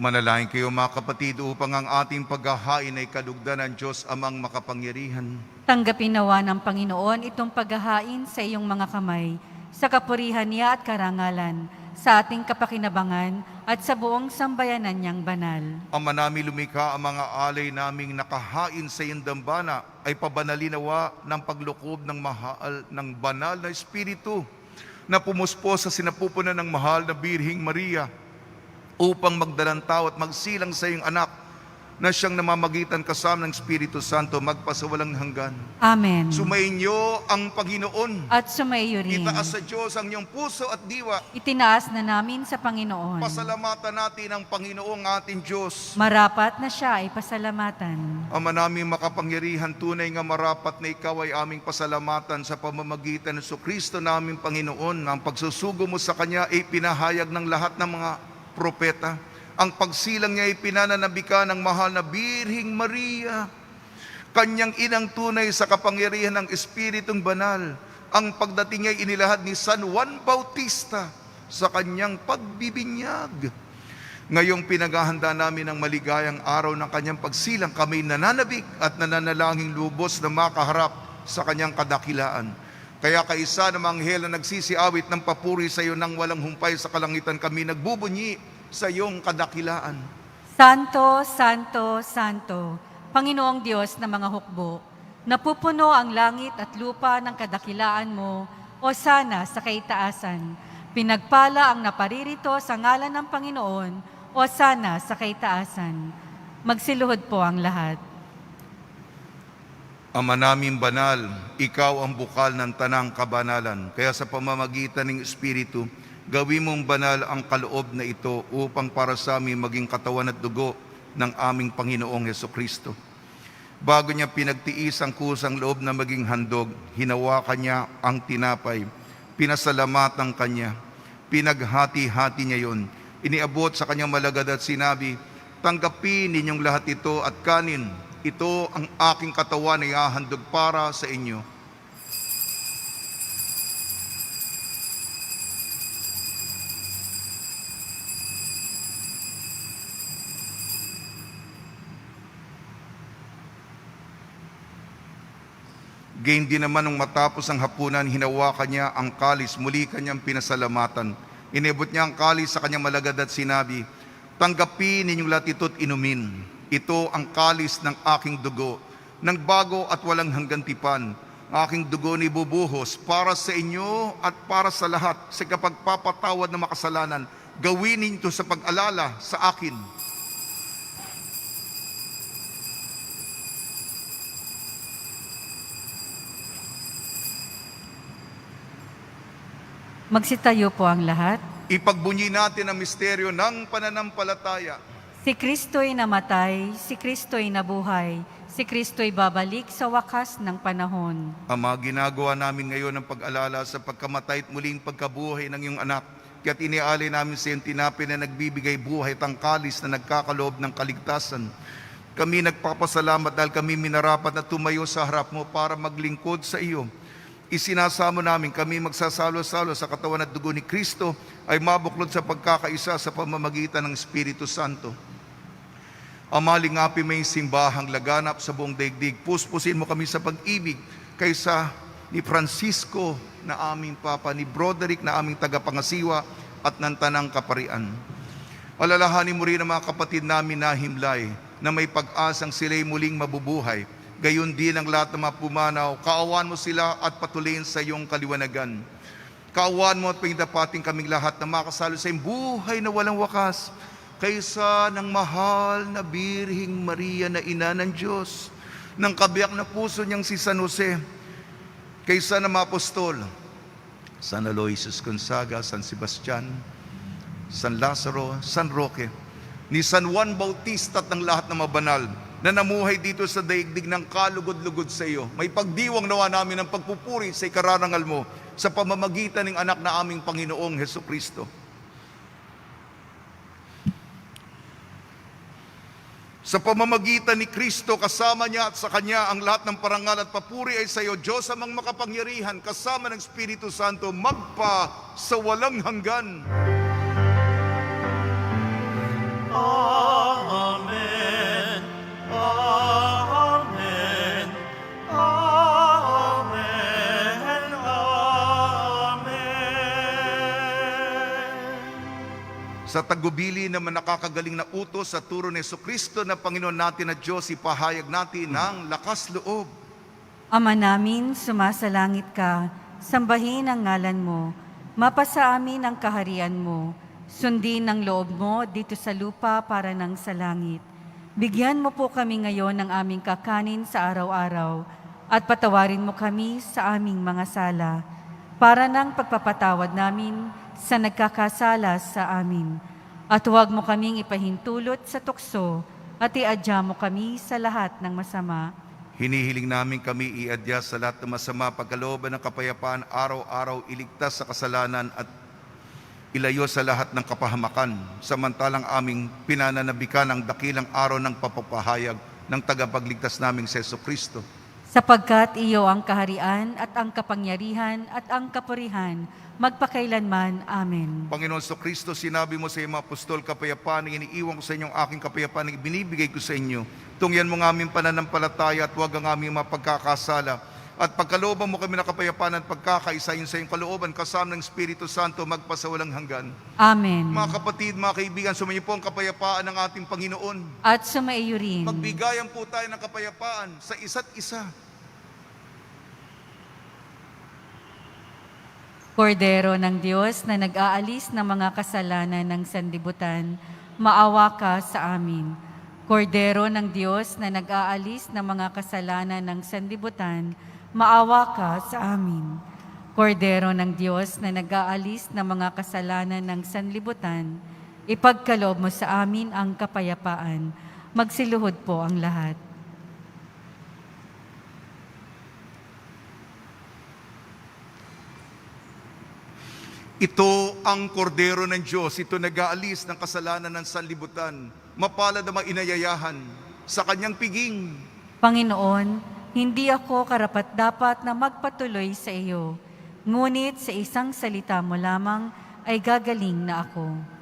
[SPEAKER 7] Manalangin kayo mga kapatid upang ang ating paghahain ay kalugdan ng Diyos Amang makapangyarihan.
[SPEAKER 5] Tanggapin nawa ng Panginoon itong paghahain sa iyong mga kamay, sa kapurihan niya at karangalan, sa ating kapakinabangan at sa buong sambayanan niyang banal.
[SPEAKER 7] Ama namin lumikha, ang mga alay naming nakahain sa iyong dambana ay pabanalinawa ng paglukob ng mahal ng banal na Espiritu na pumuspo sa sinapupunan ng mahal na Birhing Maria upang magdalantaw at magsilang sa iyong anak na siyang namamagitan kasama ng Espiritu Santo magpasawalang hanggan.
[SPEAKER 5] Amen.
[SPEAKER 7] Sumainyo ang Panginoon.
[SPEAKER 5] At sumaiyo rin.
[SPEAKER 7] Itaas sa Diyos ang iyong puso at diwa.
[SPEAKER 5] Itinaas na namin sa Panginoon.
[SPEAKER 7] Pasalamatan natin ang Panginoong ating Diyos.
[SPEAKER 5] Marapat na siya ay pasalamatan.
[SPEAKER 7] Ama naming makapangyarihan, tunay nga marapat na ikaw ay aming pasalamatan sa pamamagitan ng Kristo naming Panginoon. Ang pagsusugo mo sa Kanya ay pinahayag ng lahat ng mga propeta. Ang pagsilang niya ay pinananabika ng mahal na Birhing Maria, kanyang inang tunay sa kapangyarihan ng Espiritong Banal. Ang pagdating niya ay inilahad ni San Juan Bautista sa kanyang pagbibinyag. Ngayong pinaghahanda namin ang maligayang araw ng kanyang pagsilang, kami nananabik at nananalangin lubos na makaharap sa kanyang kadakilaan. Kaya kaisa ng mga anghel na nagsisiawit ng papuri sa iyo nang walang humpay sa kalangitan, kami nagbubunyi sa iyong kadakilaan.
[SPEAKER 5] Santo, Santo, Santo, Panginoong Diyos ng mga hukbo, napupuno ang langit at lupa ng kadakilaan mo, o sana sa kaitaasan. Pinagpala ang naparirito sa ngalan ng Panginoon, o sana sa kaitaasan. Magsiluhod po ang lahat.
[SPEAKER 7] Ama naming banal, ikaw ang bukal ng tanang kabanalan. Kaya sa pamamagitan ng Espiritu, gawin mong banal ang kaloob na ito upang para sa amin maging katawan at dugo ng aming Panginoong Hesukristo. Bago niya pinagtiis ang kusang loob na maging handog, hinawakan niya ang tinapay, pinasalamatan kanya, pinaghati-hati niya yon, iniabot sa kanyang malagad at sinabi, tanggapin ninyong lahat ito at kanin, ito ang aking katawan na ihahandog para sa inyo. Gayon din naman nung matapos ang hapunan, hinawakan niya ang kalis, muli kanyang pinasalamatan. Inibot niya ang kalis sa kanyang malagad at sinabi, tanggapin ninyong lahat ito't inumin. Ito ang kalis ng aking dugo, ng bago at walang hanggang tipan. Aking dugo ni bubuhos para sa inyo at para sa lahat sa kapagpapatawad ng makasalanan. Gawin ninyo sa pag-alala sa akin.
[SPEAKER 5] Magsitayo po ang lahat.
[SPEAKER 7] Ipagbunyi natin ang misteryo ng pananampalataya.
[SPEAKER 5] Si Kristo'y namatay, si Kristo'y nabuhay, si Kristo'y babalik sa wakas ng panahon.
[SPEAKER 7] Ama, ginagawa namin ngayon ang pag-alala sa pagkamatay at muling pagkabuhay ng iyong anak. Kaya't inialay namin sa iyong tinapay na nagbibigay buhay at ang kalis na nagkakaloob ng kaligtasan. Kami nagpapasalamat dahil kami minarapat na tumayo sa harap mo para maglingkod sa iyo. Isinasamo namin kami magsasalo-salo sa katawan at dugo ni Kristo ay mabuklod sa pagkakaisa sa pamamagitan ng Espiritu Santo. Ama, lingapi may simbahang laganap sa buong daigdig. Puspusin mo kami sa pag-ibig kaysa ni Francisco na aming Papa, ni Broderick na aming tagapangasiwa at ng Tanang Kaparian. Alalahanin mo rin ang mga kapatid namin na himlay na may pag-asang sila'y muling mabubuhay. Gayon din ang lahat ng mga pumanaw. Kaawaan mo sila at patuloyin sa iyong kaliwanagan. Kaawaan mo at pagdapating kaming lahat na makasalo sa iyong buhay na walang wakas kaysa ng mahal na Birhing Maria na ina ng Diyos, ng kabiyak na puso niyang si San Jose, kaysa ng mga apostol, San Aloysius Gonzaga, San Sebastian, San Lazaro, San Roque, ni San Juan Bautista at ng lahat ng mabanal na namuhay dito sa daigdig ng kalugod-lugod sa iyo. May pagdiwang nawa namin ng pagpupuri sa ikararangal mo sa pamamagitan ng anak na aming Panginoong Hesukristo. Sa pamamagitan ni Kristo, kasama niya at sa Kanya ang lahat ng parangal at papuri ay sa iyo, Diyos amang makapangyarihan, kasama ng Espiritu Santo, magpa sa walang hanggan.
[SPEAKER 6] Amen. Amen. Amen. Amen.
[SPEAKER 7] Sa tagubili naman nakakagaling na utos sa turo ni Jesucristo na Panginoon natin at Diyos, ipahayag natin ng lakas loob.
[SPEAKER 5] Ama namin, sumasalangit ka, sambahin ang ngalan mo, mapasa amin ang kaharian mo, sundin ang loob mo dito sa lupa para nang sa langit. Bigyan mo po kami ngayon ng aming kakanin sa araw-araw at patawarin mo kami sa aming mga sala para nang pagpapatawad namin sa nagkakasala sa amin. At huwag mo kaming ipahintulot sa tukso at iadya mo kami sa lahat ng masama.
[SPEAKER 7] Hinihiling namin kami iadya sa lahat ng masama, pagkalooban ng kapayapaan, araw-araw iligtas sa kasalanan at ilayo sa lahat ng kapahamakan, samantalang aming pinananabikan ang dakilang araw ng papapahayag ng tagapagligtas naming si Jesucristo.
[SPEAKER 5] Sapagkat iyo ang kaharian at ang kapangyarihan at ang kapurihan, magpakailanman. Amen.
[SPEAKER 7] Panginoon Jesucristo, sinabi mo sa iyong mga apostol, kapayapaan ang iniiwan ko sa inyong aking kapayapaan ang ibinibigay ko sa inyo. Tungyan mo ng aming pananampalataya at huwag ang aming mapagkakasala. At pagkalooban mo kami ng kapayapaan at pagkakaisayin sa iyong kalooban, kasama ng Espiritu Santo, magpasawalang hanggan.
[SPEAKER 5] Amen.
[SPEAKER 7] Mga kapatid, mga kaibigan, sumainyo po ang kapayapaan ng ating Panginoon.
[SPEAKER 5] At sumaiyo rin.
[SPEAKER 7] Magbigayan po tayo ng kapayapaan sa isa't isa.
[SPEAKER 5] Kordero ng Diyos na nag-aalis ng mga kasalanan ng sanlibutan, maawa ka sa amin. Kordero ng Diyos na nag-aalis ng mga kasalanan ng sanlibutan, maawa ka sa amin. Kordero ng Diyos na nag-aalis ng mga kasalanan ng sanlibutan, ipagkaloob mo sa amin ang kapayapaan. Magsiluhod po ang lahat.
[SPEAKER 7] Ito ang kordero ng Diyos, ito nag-aalis ng kasalanan ng sanlibutan. Mapalad ang inayayahan sa kanyang piging.
[SPEAKER 5] Panginoon, hindi ako karapat-dapat na magpatuloy sa iyo, ngunit sa isang salita mo lamang ay gagaling na ako.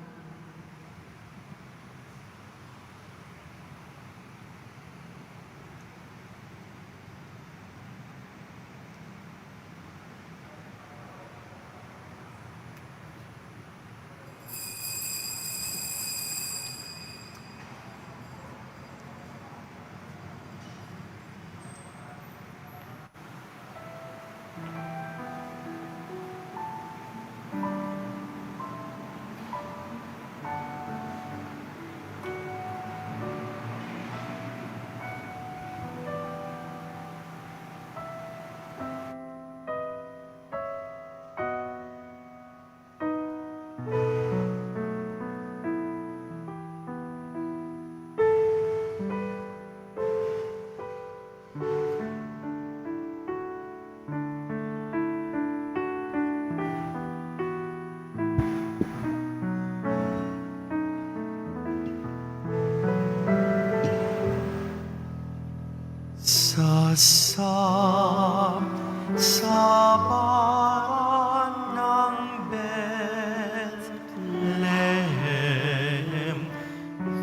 [SPEAKER 6] sabahan ng Bethlehem,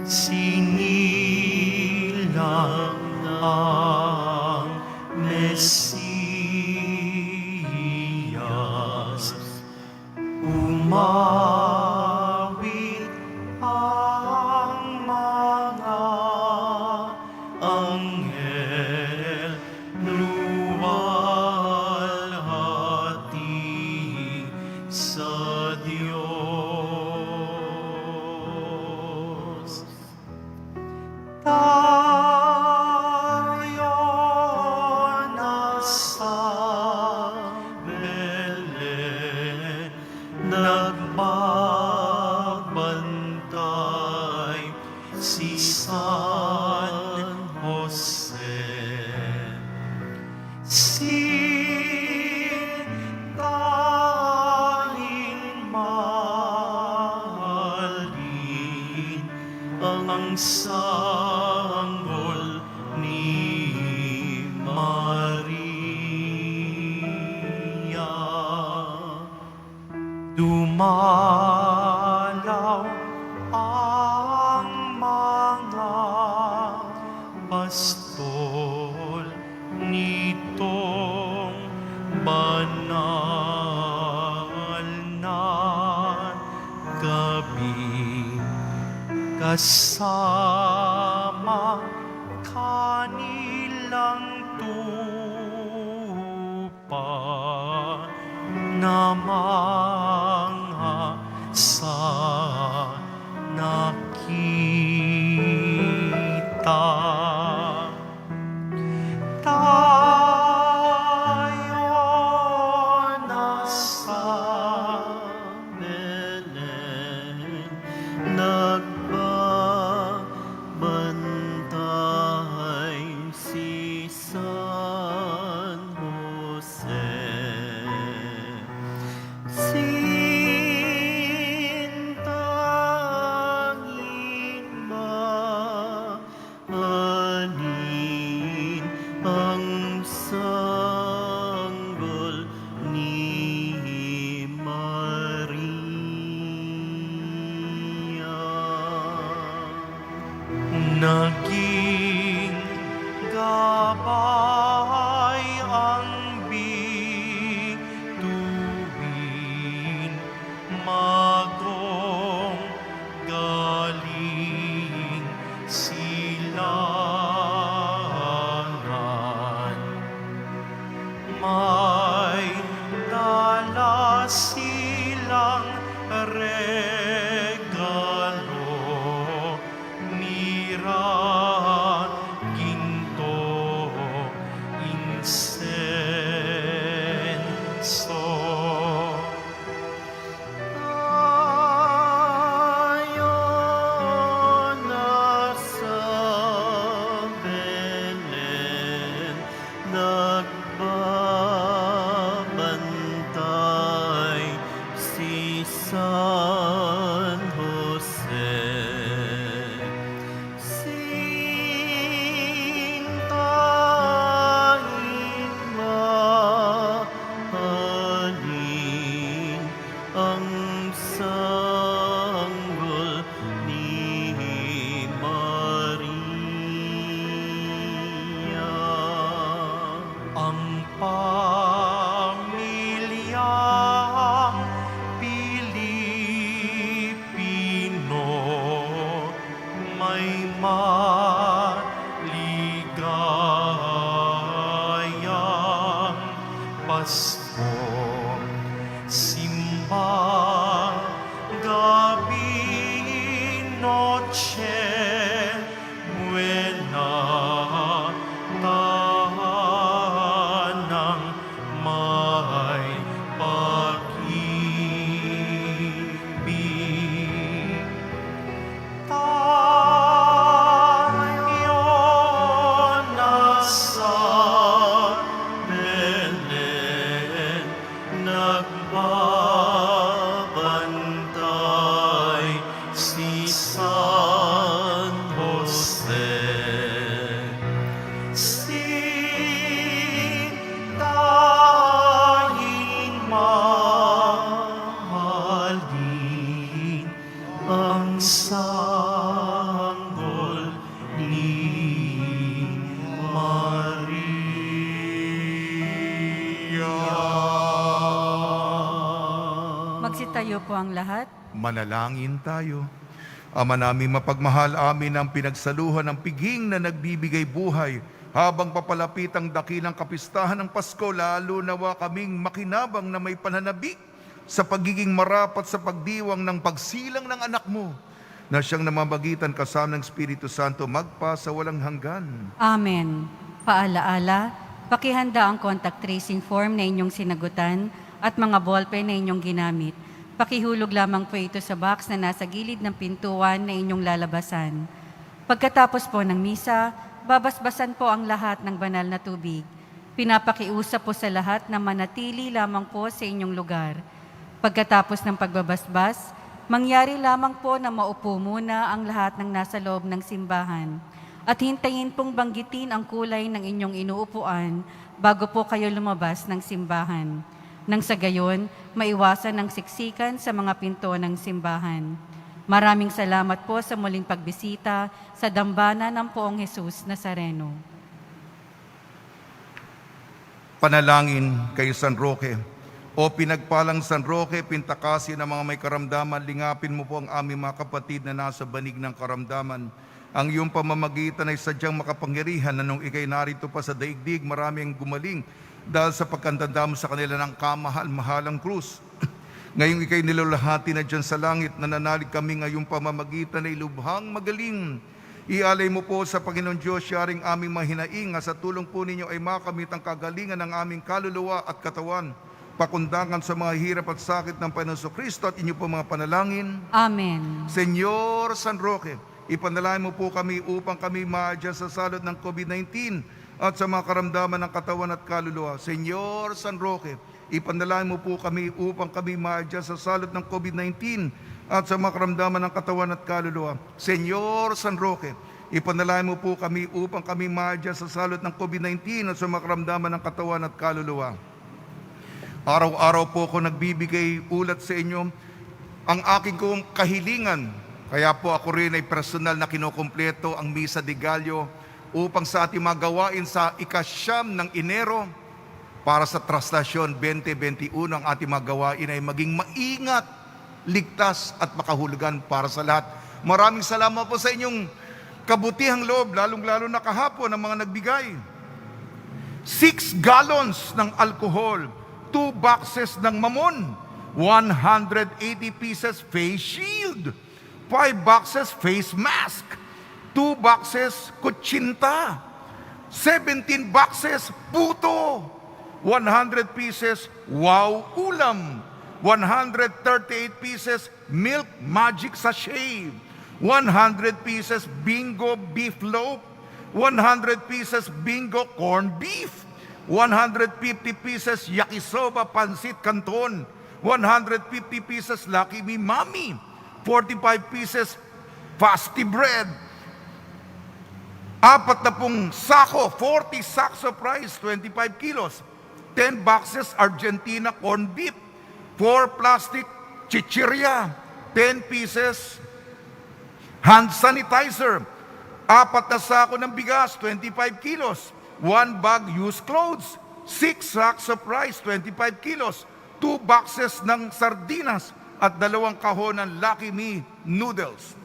[SPEAKER 6] sinilang ang Mesiyas. Umawit ang mga anghel, luwalhati sa Diyos. Tayo nasa Belen, nagbabantay si San Jose. Sintahin mahalin ang sanggol ni Maria. Dumalaw ang mga pastol nitong banal na gabi, kasama kanilang tupa na mga sa nakita. Tayo nasa Belen, nagbabantay si San Jose. Sintahin mahalin ang sanggol ni Maria. Naging gabay ang bituin, magong galing silangan. May dala silang regalo, mira, ginto, insenso. Tayo nasa Belen, nagbabantay si San Jose. Sintahin mahalin ang sanggol ni Maria. Ang pamilyang Pilipino may maligayang Pasko. Simba gabi, noche buena, tahanang may pag-ibig. Tayo nasa Belen, sanggol ni Maria.
[SPEAKER 5] Magsitayo po ang lahat.
[SPEAKER 7] Manalangin tayo. Ama namin mapagmahal, amin ang pinagsaluhan ng piging na nagbibigay buhay. Habang papalapit ang dakilang kapistahan ng Pasko, lalo nawa kaming makinabang na may pananabi sa pagiging marapat sa pagdiwang ng pagsilang ng anak mo, na siyang namamagitan kasama ng Espiritu Santo magpa sa walang hanggan.
[SPEAKER 5] Amen. Paalaala, pakihanda ang contact tracing form na inyong sinagutan at mga ballpen na inyong ginamit. Pakihulog lamang po ito sa box na nasa gilid ng pintuan na inyong lalabasan. Pagkatapos po ng misa, babasbasan po ang lahat ng banal na tubig. Pinapakiusap po sa lahat na manatili lamang po sa inyong lugar. Pagkatapos ng pagbabasbas, mangyari lamang po na maupo muna ang lahat ng nasa loob ng simbahan at hintayin pong banggitin ang kulay ng inyong inuupuan bago po kayo lumabas ng simbahan. Nang sa gayon, maiwasan ang siksikan sa mga pinto ng simbahan. Maraming salamat po sa muling pagbisita sa dambana ng Poong Jesus Nazareno.
[SPEAKER 7] Panalangin kay San Roque. O pinagpalang San Roque, pintakasi ng mga may karamdaman, lingapin mo po ang aming mga kapatid na nasa banig ng karamdaman. Ang iyong pamamagitan ay sadyang makapangyarihan na nung ikay narito pa sa daigdig, marami ang gumaling dahil sa pagkantanda mo sa kanila ng kamahal-mahalang krus. Ngayong ikay nilulahati na dyan sa langit, nananalig kami ngayong pamamagitan ay lubhang magaling. Ialay mo po sa Panginoon Diyos, siyaring aming mahinaing, sa tulong po ninyo ay makamit ang kagalingan ng aming kaluluwa at katawan, pakundangan sa mga hirap at sakit ng Panginoon Kristo at inyo po mga panalangin.
[SPEAKER 5] Amen.
[SPEAKER 7] Senyor San Roque, ipanalangin mo po kami upang kami maadya sa salot ng COVID-19 at sa mga karamdaman ng katawan at kaluluwa. Senyor San Roque, ipanalangin mo po kami upang kami maadya sa salot ng COVID-19 at sa mga karamdaman ng katawan at kaluluwa. Senyor San Roque, ipanalangin mo po kami upang kami maadya sa salot ng COVID-19 at sa mga karamdaman ng katawan at kaluluwa. Araw-araw po ako nagbibigay ulat sa inyo ang aking kong kahilingan. Kaya po ako rin ay personal na kinukumpleto ang Misa de Gallo upang sa ating magawain sa ika-9 ng Enero para sa Traslasyon 2021 ang ating magawain ay maging maingat, ligtas at makahulugan para sa lahat. Maraming salamat po sa inyong kabutihang loob, lalong-lalo na kahapon ang mga nagbigay. 6 gallons ng alcohol, 2 boxes ng mamon, 180 pieces face shield, 5 boxes face mask, 2 boxes kutsinta, 17 boxes puto, 100 pieces wow ulam, 138 pieces milk magic sachet, 100 pieces bingo beef loaf, 100 pieces bingo corned beef, 150 pieces yakisoba pansit canton, 150 pieces Lucky Me Mami, 45 pieces Fasti bread, 40 sako, 40 sacks of rice, 25 kilos, 10 boxes Argentina corned beef, 4 plastic chichirya, 10 pieces hand sanitizer, 4 na sako ng bigas, 25 kilos, 1 bag used clothes, 6 sacks of rice, 25 kilos, 2 boxes ng sardinas, at 2 kahon ng Lucky Me noodles.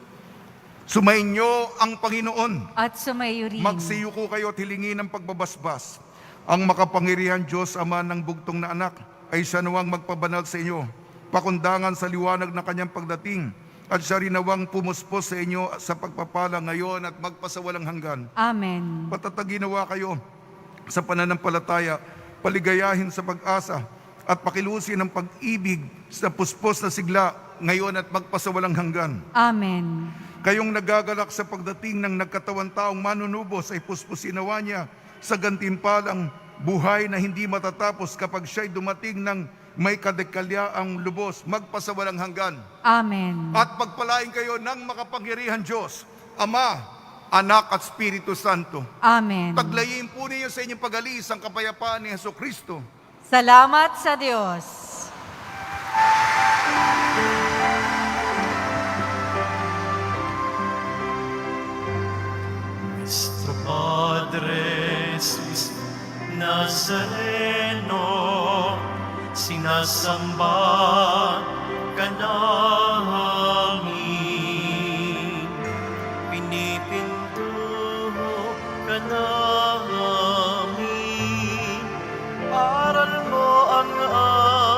[SPEAKER 7] Sumainyo ang Panginoon.
[SPEAKER 5] At sumayo rin.
[SPEAKER 7] Magsiyuko kayo at hilingin ang pagbabasbas. Ang makapangyarihan Diyos, Ama ng bugtong na anak, ay siya nawang magpabanal sa inyo, pakundangan sa liwanag ng kanyang pagdating, at siya rin nawang pumuspos sa inyo sa pagpapala ngayon at magpasawalang hanggan.
[SPEAKER 5] Amen.
[SPEAKER 7] Patataginawa kayo sa pananampalataya, paligayahin sa pag-asa, at pakilusin ang pag-ibig sa puspos na sigla ngayon at magpasawalang hanggan.
[SPEAKER 5] Amen.
[SPEAKER 7] Kayong nagagalak sa pagdating ng nagkatawan taong manunubos ay puspusinawa niya sa gantimpalang buhay na hindi matatapos kapag siya'y dumating ng may kadekalyaang lubos, magpasawalang hanggan.
[SPEAKER 5] Amen.
[SPEAKER 7] At pagpalain kayo ng makapangyarihan Diyos, Ama, Anak at Espiritu Santo.
[SPEAKER 5] Amen.
[SPEAKER 7] Taglayin po ninyo sa inyong pag-alis ang kapayapaan ni Jesucristo.
[SPEAKER 5] Salamat sa Diyos.
[SPEAKER 6] Nazareno, sinasamba ka namin, pinipinto ka namin, aral mo ang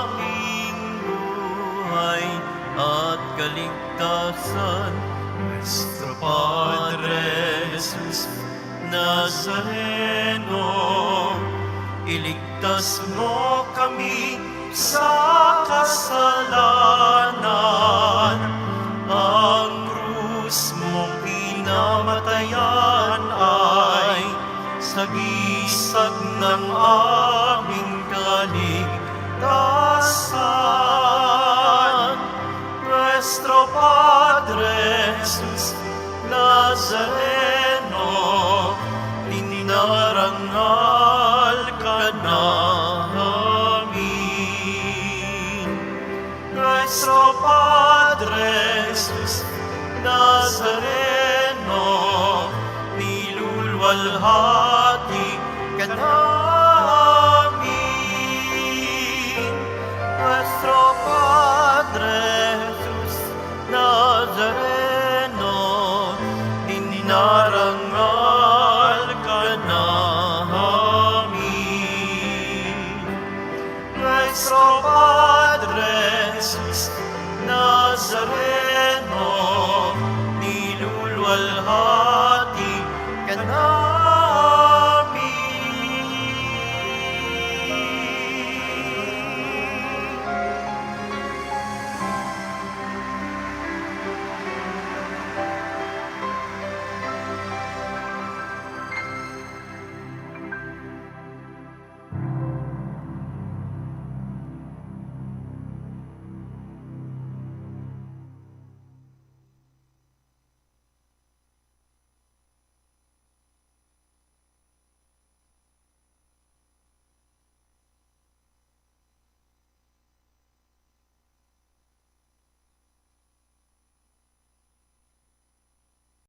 [SPEAKER 6] aming buhay at kaligtasan. Nuestro Padre Jesus Nazareno, iligtas mo kami sa kasalanan. Ang krus mo pinamatayan ay sagisag ng aming kaligtasan. Nuestro Padre Jesus Nazareno, dinarangal ka namin. Nuestro Padre Jesus Nazareno, nilulwalhati ka namin.